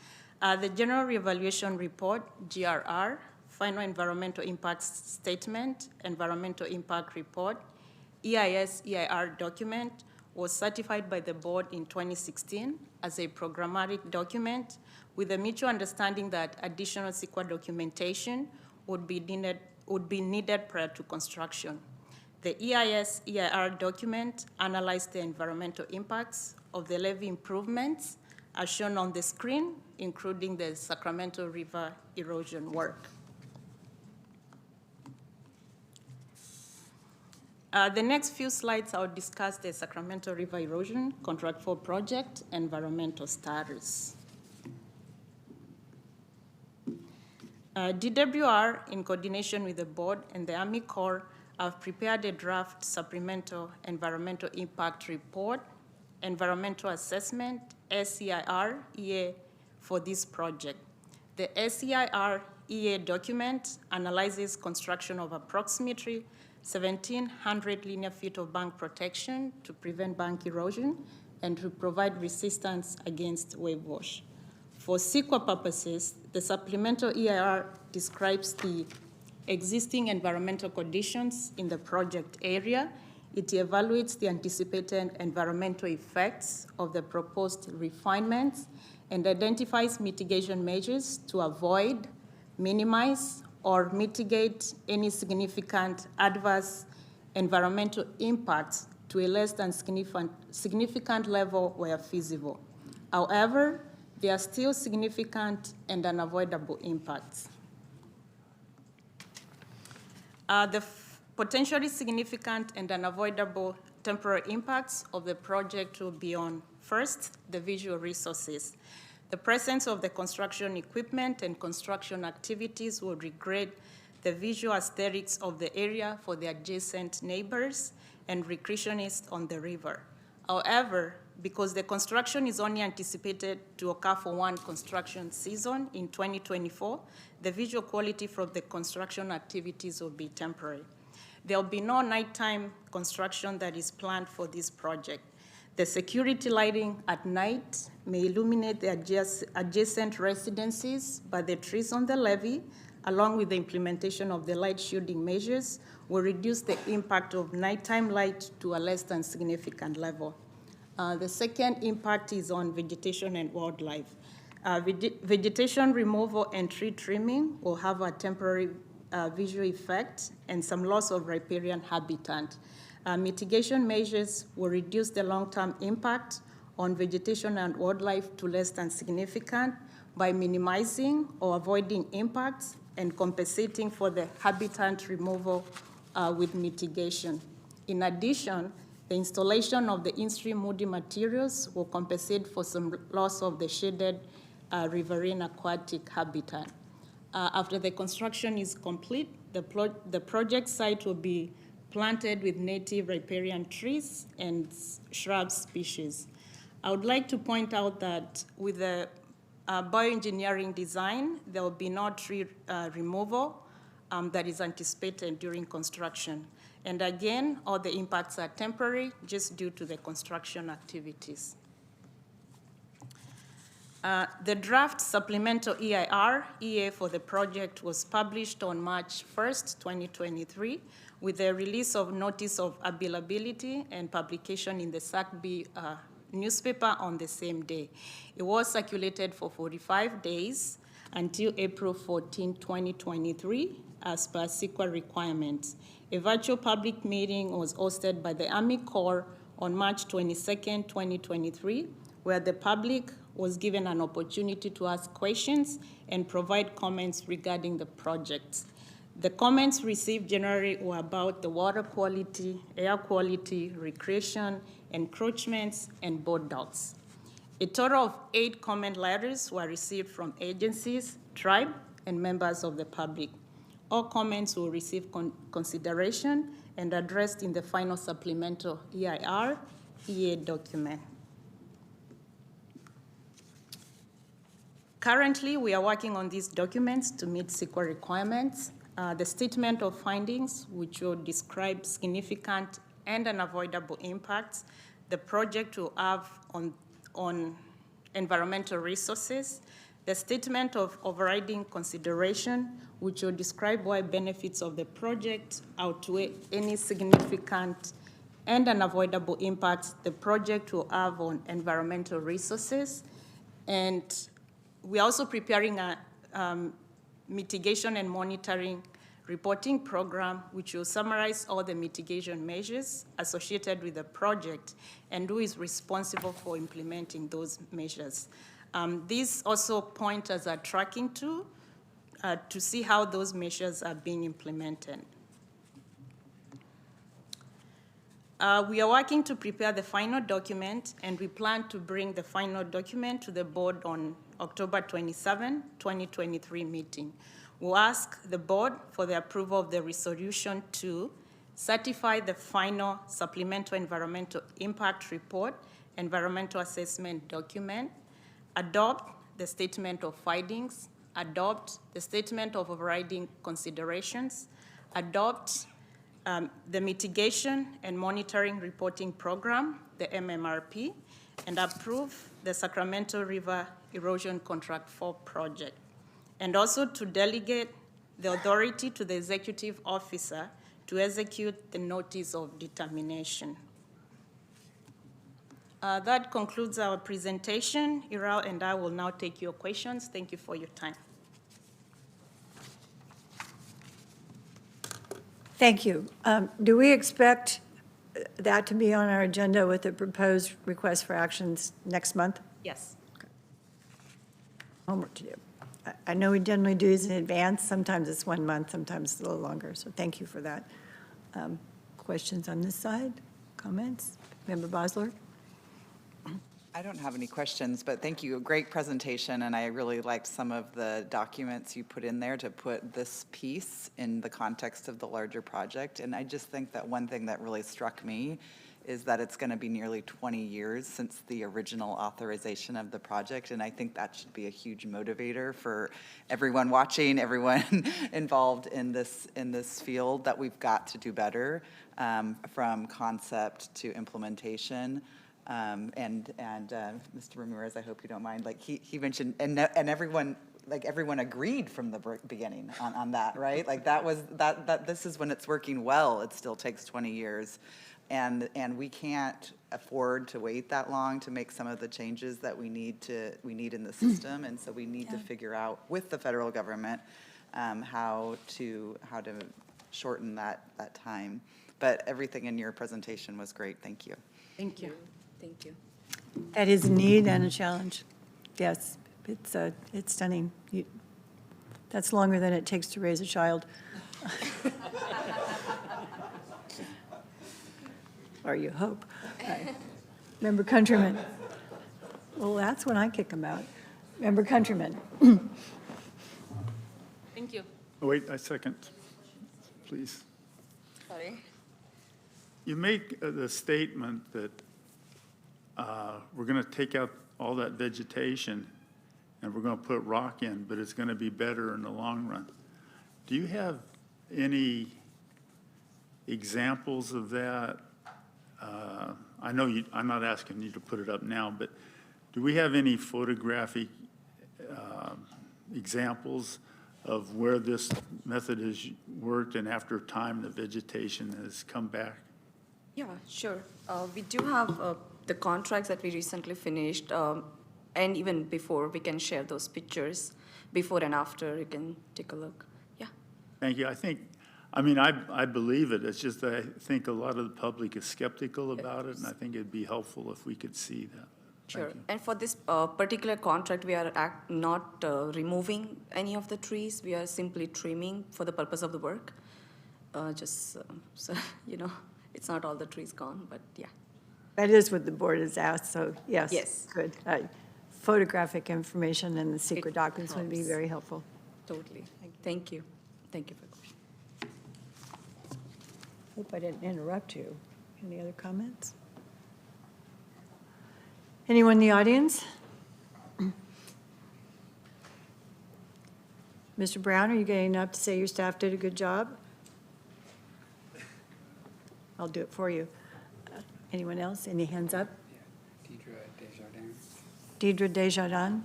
The General Revaluation Report, GRR, Final Environmental Impact Statement, Environmental Impact Report, EIS, EIR document was certified by the board in 2016 as a programmatic document with a mutual understanding that additional CEQA documentation would be needed prior to construction. The EIS-EIR document analyzed the environmental impacts of the levee improvements as shown on the screen, including the Sacramento River erosion work. The next few slides, I'll discuss the Sacramento River erosion contract for project environmental status. DWR, in coordination with the board and the Army Corps, have prepared a draft supplemental environmental impact report, environmental assessment, SEIR EA, for this project. The SEIR EA document analyzes construction of approximately 1,700 linear feet of bank protection to prevent bank erosion and to provide resistance against wave wash. For CEQA purposes, the supplemental EIR describes the existing environmental conditions in the project area. It evaluates the anticipated environmental effects of the proposed refinements and identifies mitigation measures to avoid, minimize, or mitigate any significant adverse environmental impacts to a less than significant level where feasible. However, there are still significant and unavoidable impacts. The potentially significant and unavoidable temporary impacts of the project will be on, first, the visual resources. The presence of the construction equipment and construction activities will degrade the visual aesthetics of the area for the adjacent neighbors and recreationists on the river. However, because the construction is only anticipated to occur for one construction season in 2024, the visual quality from the construction activities will be temporary. There will be no nighttime construction that is planned for this project. The security lighting at night may illuminate the adjacent residences, but the trees on the levee, along with the implementation of the light shielding measures, will reduce the impact of nighttime light to a less than significant level. The second impact is on vegetation and wildlife. Vegetation removal and tree trimming will have a temporary visual effect and some loss of riparian habitat. Mitigation measures will reduce the long-term impact on vegetation and wildlife to less than significant by minimizing or avoiding impacts and compensating for the habitat removal with mitigation. In addition, the installation of the in-stream moody materials will compensate for some loss of the shaded riverine aquatic habitat. After the construction is complete, the project site will be planted with native riparian trees and shrub species. I would like to point out that with the bioengineering design, there will be no tree removal that is anticipated during construction. And again, all the impacts are temporary just due to the construction activities. The draft supplemental EIR-EA for the project was published on March 1st, 2023, with the release of notice of availability and publication in the SACB newspaper on the same day. It was circulated for 45 days until April 14, 2023, as per CEQA requirements. A virtual public meeting was hosted by the Army Corps on March 22nd, 2023, where the public was given an opportunity to ask questions and provide comments regarding the project. The comments received generally were about the water quality, air quality, recreation, encroachments, and boat docks. A total of 8 comment letters were received from agencies, tribe, and members of the public. All comments will receive consideration and addressed in the final supplemental EIR-EA document. Currently, we are working on these documents to meet CEQA requirements. The statement of findings, which will describe significant and unavoidable impacts the project will have on environmental resources. The statement of overriding consideration, which will describe why benefits of the project outweigh any significant and unavoidable impacts the project will have on environmental resources. And we're also preparing a mitigation and monitoring reporting program, which will summarize all the mitigation measures associated with the project and who is responsible for implementing those measures. These also point as a tracking tool to see how those measures are being implemented. We are working to prepare the final document, and we plan to bring the final document to the board on October 27, 2023 meeting. We'll ask the board for the approval of the resolution to certify the final supplemental environmental impact report, environmental assessment document, adopt the statement of findings, adopt the statement of overriding considerations, adopt the mitigation and monitoring reporting program, the MMRP, and approve the Sacramento River Erosion Contract 4 project, and also to delegate the authority to the executive officer to execute the notice of determination. That concludes our presentation. Iral and I will now take your questions. Thank you for your time. Thank you. Do we expect that to be on our agenda with the proposed request for actions next month? Yes. Homework to do. I know we generally do these in advance. Sometimes it's 1 month, sometimes it's a little longer. So thank you for that. Questions on this side? Comments? Member Bosler? I don't have any questions, but thank you. A great presentation, and I really liked some of the documents you put in there to put this piece in the context of the larger project. And I just think that one thing that really struck me is that it's going to be nearly 20 years since the original authorization of the project, and I think that should be a huge motivator for everyone watching, everyone involved in this field, that we've got to do better from concept to implementation. And Mr. Ramirez, I hope you don't mind, like he mentioned, and everyone, like everyone agreed from the beginning on that, right? Like that this is when it's working well, it still takes 20 years. And we can't afford to wait that long to make some of the changes that we need in the system. And so we need to figure out with the federal government how to shorten that time. But everything in your presentation was great. Thank you. Thank you. Thank you. That is a need and a challenge. Yes, it's stunning. That's longer than it takes to raise a child. Or you hope. Member Countryman. Well, that's when I kick them out. Member Countryman. Thank you. Oh, wait a second, please. Sorry. You make the statement that we're going to take out all that vegetation and we're going to put rock in, but it's going to be better in the long run. Do you have any examples of that? I know I'm not asking you to put it up now, but do we have any photographic examples of where this method has worked and after time the vegetation has come back? Yeah, sure. We do have the contracts that we recently finished, and even before, we can share those pictures before and after. You can take a look. Yeah. Thank you. I believe it. It's just that I think a lot of the public is skeptical about it, and I think it'd be helpful if we could see that. Sure. And for this particular contract, we are not removing any of the trees. We are simply trimming for the purpose of the work. So, it's not all the trees gone, but yeah. That is what the board has asked, so yes. Yes. Good. Photographic information and the secret documents would be very helpful. Totally. Thank you. Thank you for the question. Hope I didn't interrupt you. Any other comments? Anyone in the audience? Mr. Brown, are you getting up to say your staff did a good job? I'll do it for you. Anyone else? Any hands up? Deidre Desjardins,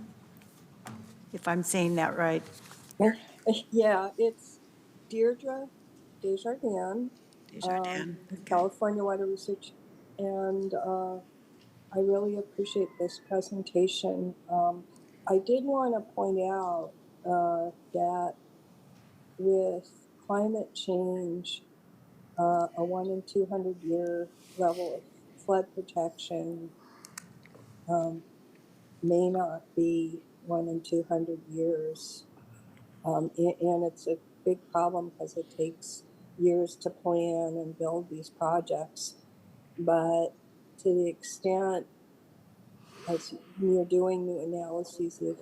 if I'm saying that right. Yeah, it's Deirdre Desjardins, with California Water Research, and I really appreciate this presentation. I did want to point out that with climate change, a 1 in 200 year level of flood protection may not be 1 in 200 years. And it's a big problem because it takes years to plan and build these projects. But to the extent, as you're doing new analyses, if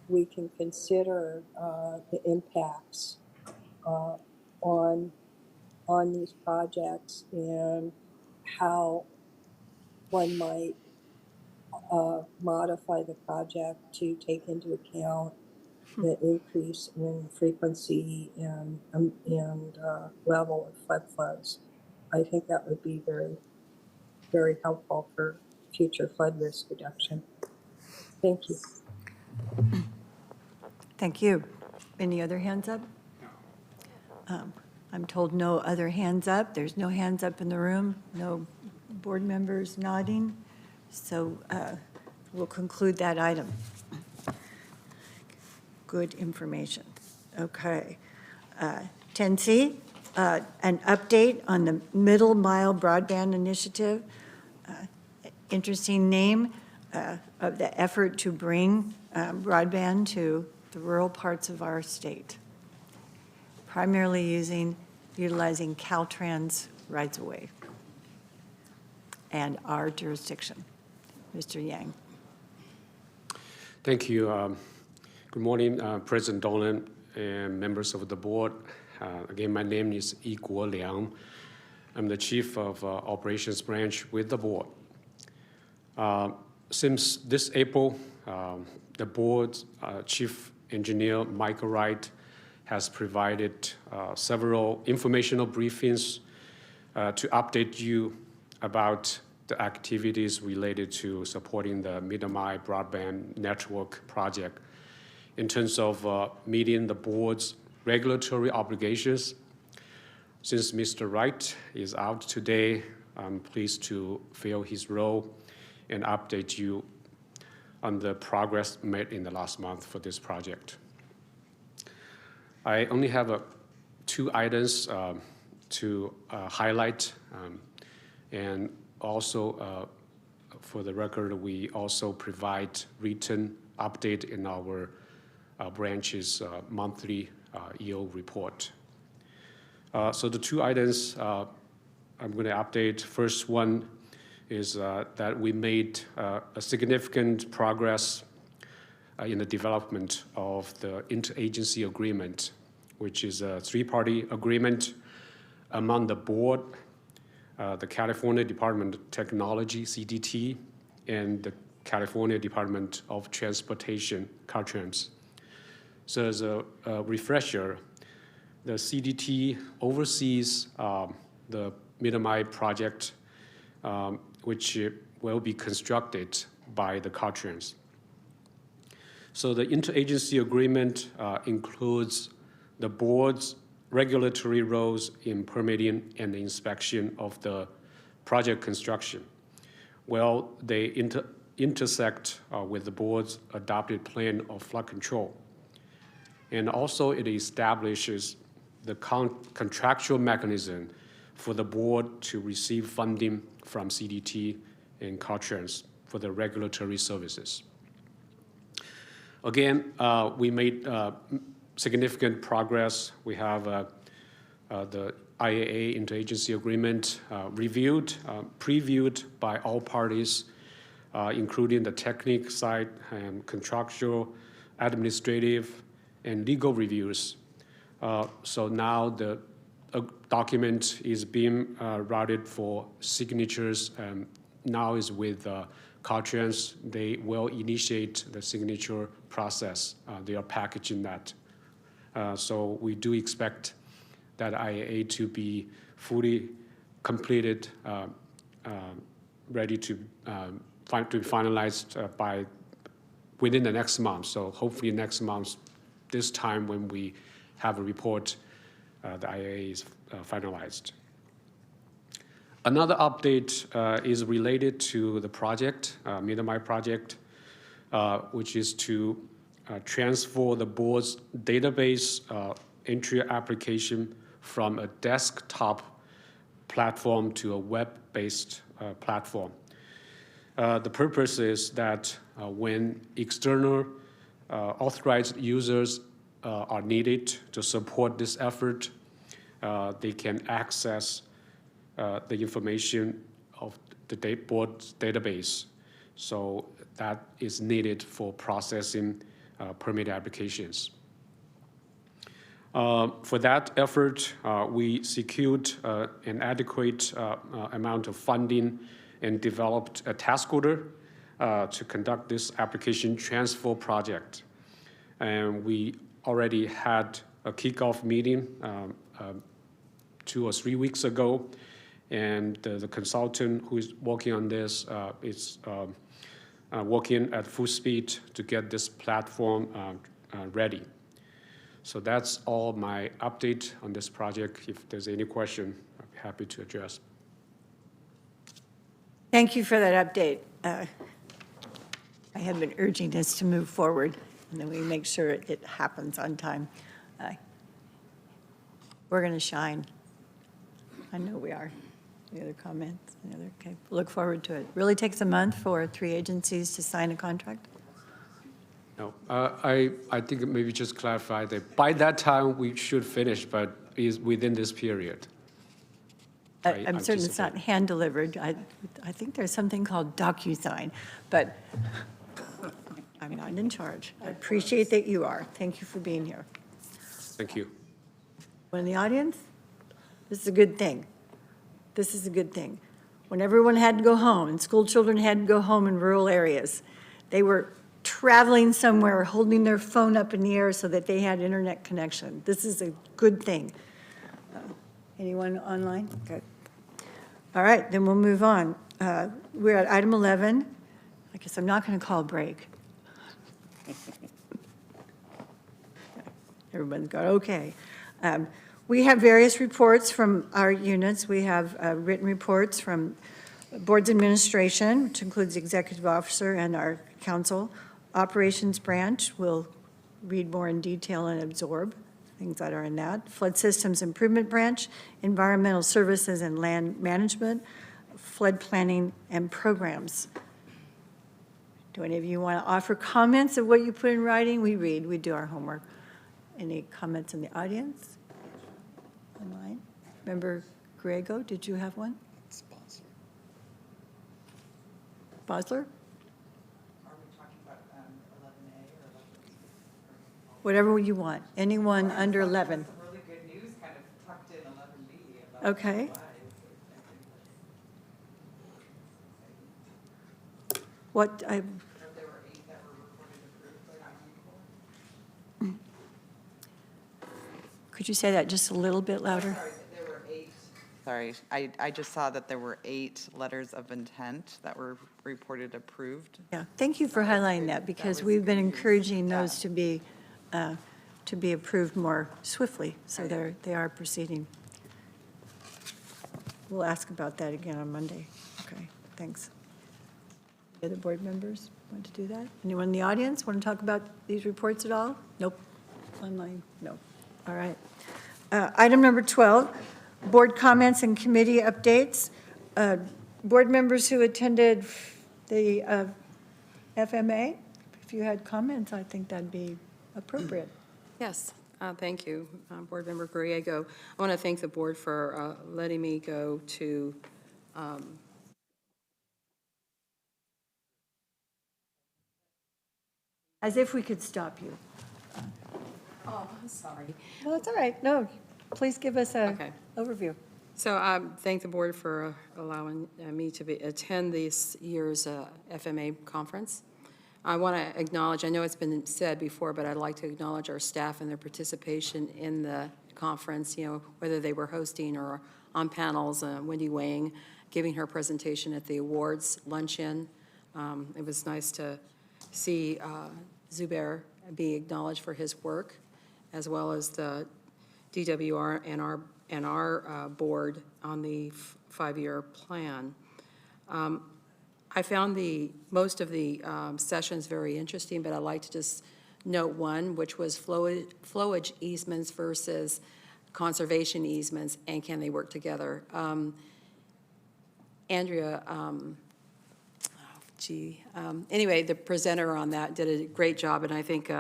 we can consider the impacts on these projects and how one might modify the project to take into account the increase in frequency and level of flood flows. I think that would be very, very helpful for future flood risk reduction. Thank you. Thank you. Any other hands up? I'm told no other hands up. There's no hands up in the room, no board members nodding. So we'll conclude that item. Good information. Okay. 10C, an update on the Middle Mile Broadband Initiative. Interesting name of the effort to bring broadband to the rural parts of our state, primarily utilizing Caltrans rights-of-way and our jurisdiction. Mr. Yang. Thank you. Good morning, President Dolan and members of the board. Again, my name is Yi Guo Liang. I'm the Chief of Operations Branch with the board. Since this April, the board's Chief Engineer, Michael Wright, has provided several informational briefings to update you about the activities related to supporting the Middle Mile Broadband Network project in terms of meeting the board's regulatory obligations. Since Mr. Wright is out today, I'm pleased to fill his role and update you on the progress made in the last month for this project. I only have two items to highlight, and also for the record, we also provide written update in our branch's monthly EO report. So the two items I'm going to update. First one is that we made a significant progress in the development of the interagency agreement, which is a three-party agreement among the board, the California Department of Technology, CDT, and the California Department of Transportation, Caltrans. So as a refresher, the CDT oversees the Middle Mile project, which will be constructed by the Caltrans. So the interagency agreement includes the board's regulatory roles in permitting and inspection of the project construction. Well, they intersect with the board's adopted plan of flood control. And also it establishes the contractual mechanism for the board to receive funding from CDT and Caltrans for the regulatory services. Again, we made significant progress. We have the IAA interagency agreement reviewed, previewed by all parties, including the technical side and contractual, administrative, and legal reviews. So now the document is being routed for signatures, and now is with Caltrans. They will initiate the signature process. They are packaging that. So we do expect that IAA to be fully completed, ready to be finalized by within the next month. So hopefully next month, this time when we have a report, the IAA is finalized. Another update is related to the project, Middlemai project, which is to transfer the board's database entry application from a desktop platform to a web-based platform. The purpose is that when external authorized users are needed to support this effort, they can access the information of the board's database. So that is needed for processing permit applications. For that effort, we secured an adequate amount of funding and developed a task order to conduct this application transfer project. And we already had a kickoff meeting 2 or 3 weeks ago, and the consultant who is working on this is working at full speed to get this platform ready. So that's all my update on this project. If there's any question, I'd be happy to address. Thank you for that update. I have been urging this to move forward, and then we make sure it happens on time. We're going to shine. I know we are. Any other comments? Any other? Okay, look forward to it. Really takes a month for 3 agencies to sign a contract? No, I think maybe just clarify that by that time we should finish, but is within this period. I'm certain it's not hand-delivered. I think there's something called DocuSign, but I'm not in charge. I appreciate that you are. Thank you for being here. Thank you. One in the audience? This is a good thing. This is a good thing. When everyone had to go home and school children had to go home in rural areas, they were traveling somewhere, holding their phone up in the air so that they had internet connection. This is a good thing. Anyone online? Good. All right, then we'll move on. We're at item 11. I guess I'm not going to call a break. Everyone's got okay. We have various reports from our units. We have written reports from Board's Administration, which includes the Executive Officer and our Council. Operations Branch will read more in detail and absorb things that are in that. Flood Systems Improvement Branch, Environmental Services and Land Management, Flood Planning and Programs. Do any of you want to offer comments of what you put in writing? We read, we do our homework. Any comments in the audience? Online? Member Griego, did you have one? Bosler? Whatever you want. Anyone under 11. Really good news kind of tucked in 11B. Okay. What I. There were 8 that were reported approved. Could you say that just a little bit louder? Sorry, there were 8. Sorry, I just saw that there were 8 letters of intent that were reported approved. Yeah, thank you for highlighting that, because we've been encouraging those to be approved more swiftly, so they are proceeding. We'll ask about that again on Monday. Okay, thanks. The other board members want to do that? Anyone in the audience want to talk about these reports at all? Nope. Online? No. All right. Item number 12, board comments and committee updates. Board members who attended the FMA, if you had comments, I think that'd be appropriate. Yes, thank you, Board Member Griego. I want to thank the board for letting me go to As if we could stop you. Oh, I'm sorry. No, that's all right. No, please give us a overview. So thank the board for allowing me to attend this year's FMA conference. I want to acknowledge, I know it's been said before, but I'd like to acknowledge our staff and their participation in the conference, you know, whether they were hosting or on panels. Wendy Wang giving her presentation at the awards luncheon. It was nice to see Zubair be acknowledged for his work, as well as the DWR and our board on the five-year plan. I found most of the sessions very interesting, but I'd like to just note one, which was flowage easements versus conservation easements, and can they work together? Andrea, anyway, the presenter on that did a great job, and I think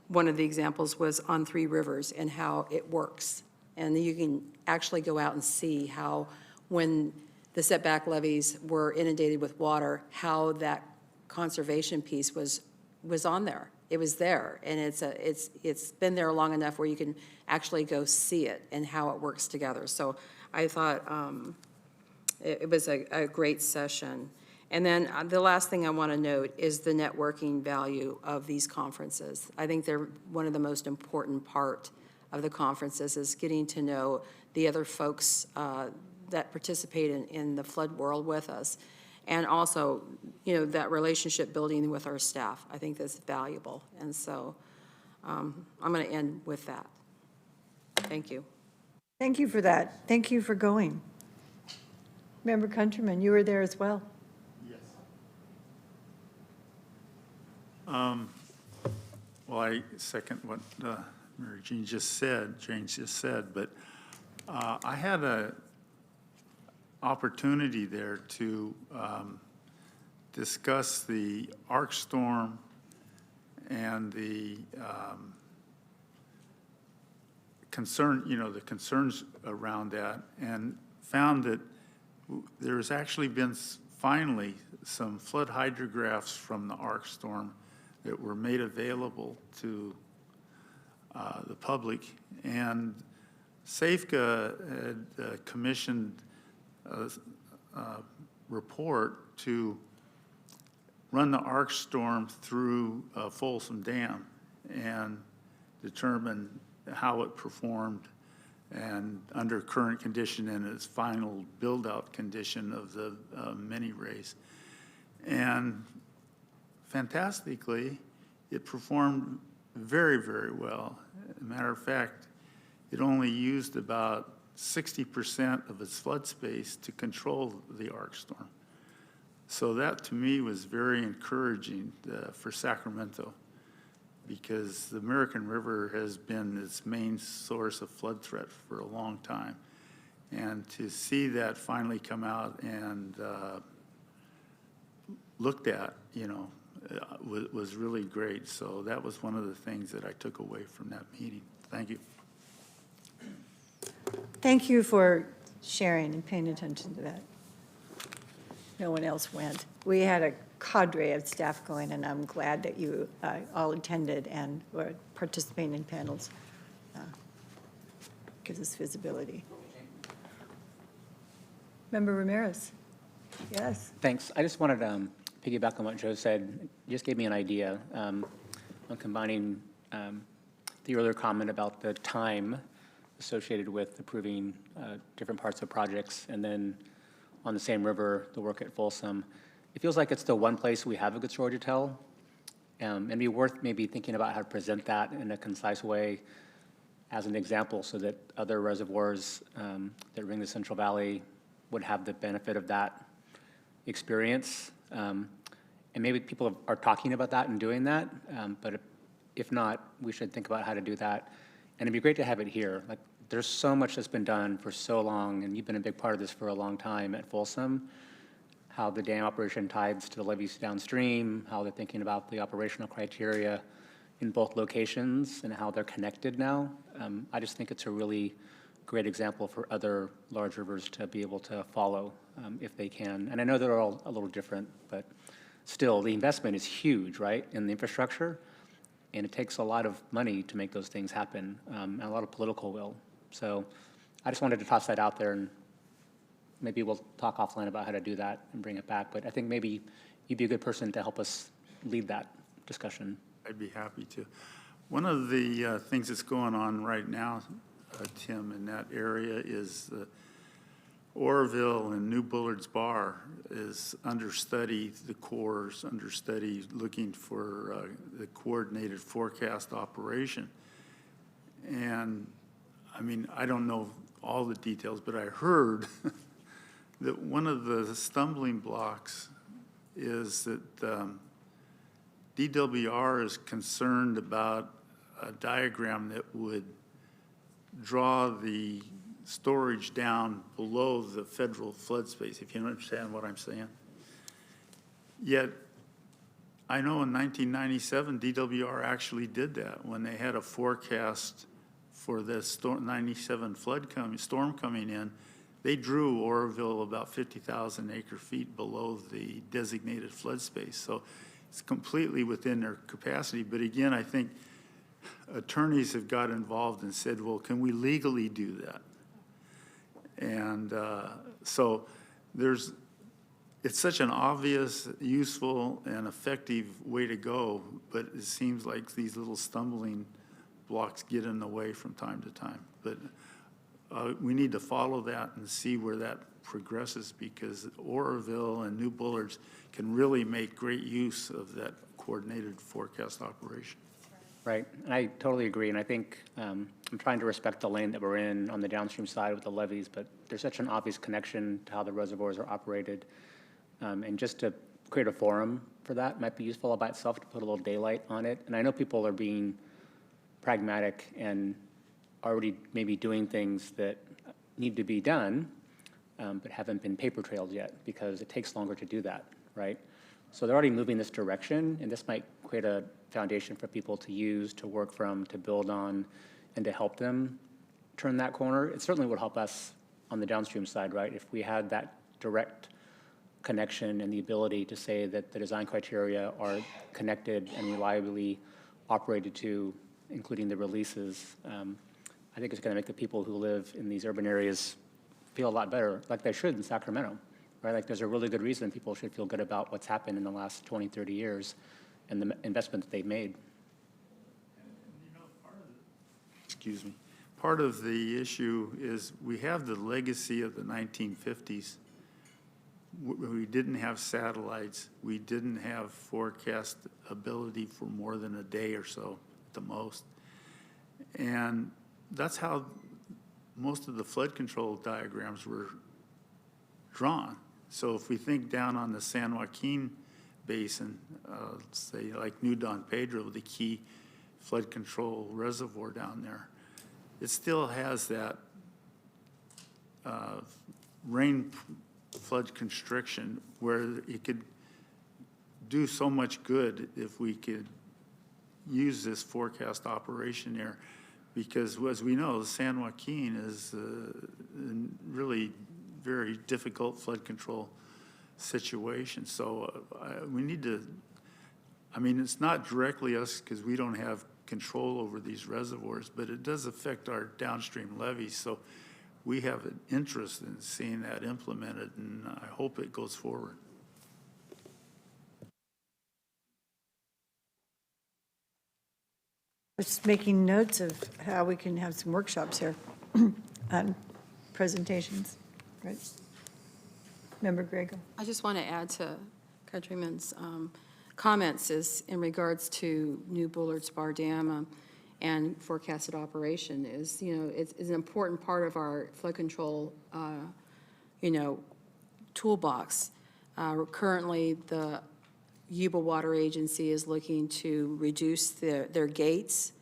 one of the examples was on Three Rivers and how it works. And you can actually go out and see how, when the setback levees were inundated with water, how that conservation piece was on there. It was there, and it's been there long enough where you can actually go see it and how it works together. So I thought it was a great session. And then the last thing I want to note is the networking value of these conferences. I think they're one of the most important part of the conferences is getting to know the other folks that participate in the flood world with us. And also, that relationship building with our staff, I think that's valuable. And so I'm going to end with that. Thank you. Thank you for that. Thank you for going. Member Countryman, you were there as well. Yes. Well, I second what Mary Jane just said, but I had a opportunity there to discuss the arc storm and the the concerns around that, and found that there's actually been finally some flood hydrographs from the arc storm that were made available to the public, and SAFCA had commissioned a report to run the arc storm through Folsom Dam and determine how it performed and under current condition and its final build-out condition of the mini race. And fantastically, it performed very, very well. As a matter of fact, it only used about 60% of its flood space to control the arc storm. So that, to me, was very encouraging for Sacramento, because the American River has been its main source of flood threat for a long time. And to see that finally come out and looked at, was really great. So that was one of the things that I took away from that meeting. Thank you. Thank you for sharing and paying attention to that. No one else went. We had a cadre of staff going, and I'm glad that you all attended and were participating in panels. Gives us visibility. Member Ramirez. Yes. Thanks. I just wanted to piggyback on what Joe said. It just gave me an idea on combining the earlier comment about the time associated with approving different parts of projects, and then on the same river, the work at Folsom. It feels like it's the one place we have a good story to tell, and it'd be worth maybe thinking about how to present that in a concise way as an example, so that other reservoirs that ring the Central Valley would have the benefit of that experience. And maybe people are talking about that and doing that, but if not, we should think about how to do that. And it'd be great to have it here. Like, there's so much that's been done for so long, and you've been a big part of this for a long time at Folsom, how the dam operation ties to the levees downstream, how they're thinking about the operational criteria in both locations and how they're connected now. I just think it's a really great example for other large rivers to be able to follow if they can. And I know they're all a little different, but still, the investment is huge, right, in the infrastructure. And it takes a lot of money to make those things happen, and a lot of political will. So I just wanted to toss that out there, and maybe we'll talk offline about how to do that and bring it back. But I think maybe you'd be a good person to help us lead that discussion. I'd be happy to. One of the things that's going on right now, Tim, in that area is Oroville and New Bullard's Bar is understudy, the Corps' understudy, looking for the coordinated forecast operation. And I mean, I don't know all the details, but I heard that one of the stumbling blocks is that DWR is concerned about a diagram that would draw the storage down below the federal flood space, if you understand what I'm saying. Yet, I know in 1997, DWR actually did that when they had a forecast for the 97 storm coming in. They drew Oroville about 50,000 acre feet below the designated flood space. So it's completely within their capacity. But again, I think attorneys have got involved and said, well, can we legally do that? And so it's such an obvious, useful, and effective way to go, but it seems like these little stumbling blocks get in the way from time to time. But we need to follow that and see where that progresses, because Oroville and New Bullards can really make great use of that coordinated forecast operation. Right, and I totally agree, and I think I'm trying to respect the lane that we're in on the downstream side with the levees, but there's such an obvious connection to how the reservoirs are operated, and just to create a forum for that might be useful all by itself, to put a little daylight on it. And I know people are being pragmatic and already maybe doing things that need to be done, but haven't been paper trailed yet because it takes longer to do that, right? So they're already moving this direction, and this might create a foundation for people to use, to work from, to build on, and to help them turn that corner. It certainly would help us on the downstream side, right? If we had that direct connection and the ability to say that the design criteria are connected and reliably operated to, including the releases, I think it's going to make the people who live in these urban areas feel a lot better, like they should in Sacramento, right? Like there's a really good reason people should feel good about what's happened in the last 20, 30 years and the investment that they've made. Excuse me. Part of the issue is we have the legacy of the 1950s. We didn't have satellites. We didn't have forecast ability for more than a day or so at the most. And that's how most of the flood control diagrams were drawn. So if we think down on the San Joaquin Basin, say like New Don Pedro, the key flood control reservoir down there, it still has that rain flood constriction where it could do so much good if we could use this forecast operation there. Because as we know, San Joaquin is a really very difficult flood control situation. So we need to, I mean, it's not directly us because we don't have control over these reservoirs, but it does affect our downstream levees. So we have an interest in seeing that implemented, and I hope it goes forward. Just making notes of how we can have some workshops here on presentations, right? Member Grego. I just want to add to Countryman's comments is in regards to New Bullards Bar Dam and forecasted operation is, it's an important part of our flood control, toolbox. Currently, the Yuba Water Agency is looking to reduce their gates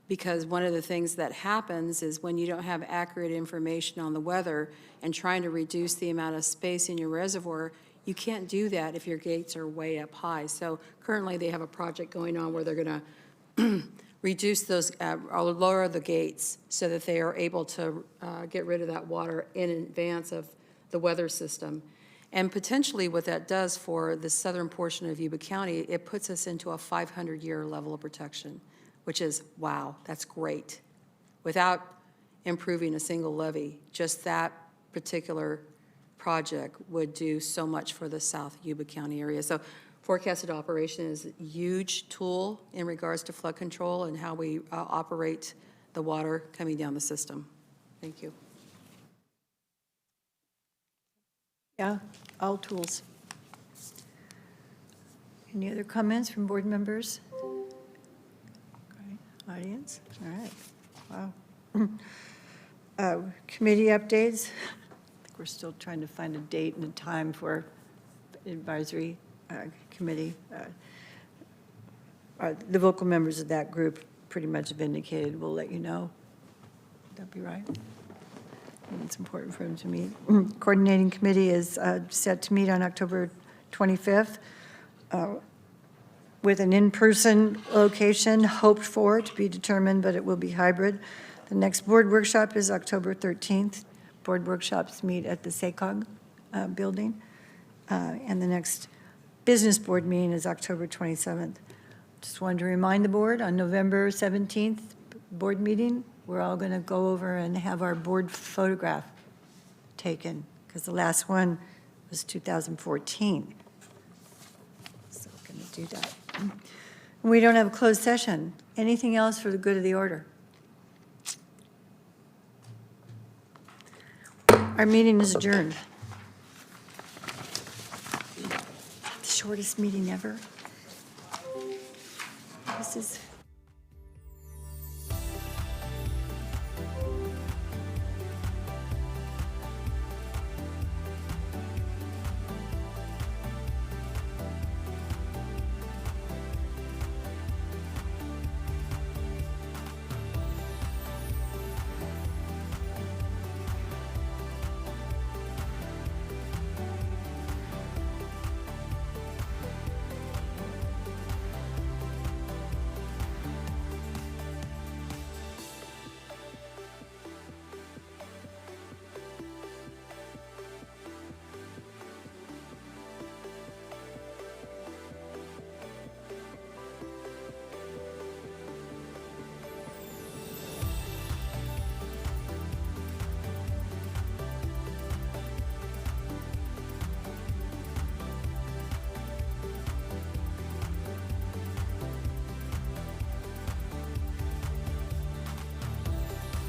because one of the things that happens is when you don't have accurate information on the weather and trying to reduce the amount of space in your reservoir, you can't do that if your gates are way up high. So currently they have a project going on where they're going to reduce those, or lower the gates so that they are able to get rid of that water in advance of the weather system. And potentially what that does for the southern portion of Yuba County, it puts us into a 500-year level of protection, which is, wow, that's great. Without improving a single levee, just that particular project would do so much for the South Yuba County area. So forecasted operation is a huge tool in regards to flood control and how we operate the water coming down the system. Thank you. Yeah, all tools. Any other comments from board members? Okay, audience? All right. Wow. Committee updates. I think we're still trying to find a date and a time for advisory committee. The vocal members of that group pretty much have indicated we'll let you know. Would that be right? I think it's important for them to meet. Coordinating committee is set to meet on October 25th with an in-person location hoped for to be determined, but it will be hybrid. The next board workshop is October 13th. Board workshops meet at the SACOG building. And the next business board meeting is October 27th. Just wanted to remind the board, on November 17th, board meeting, we're all going to go over and have our board photograph taken, because the last one was 2014. So we're going to do that. We don't have a closed session. Anything else for the good of the order? Our meeting is adjourned. The shortest meeting ever. This is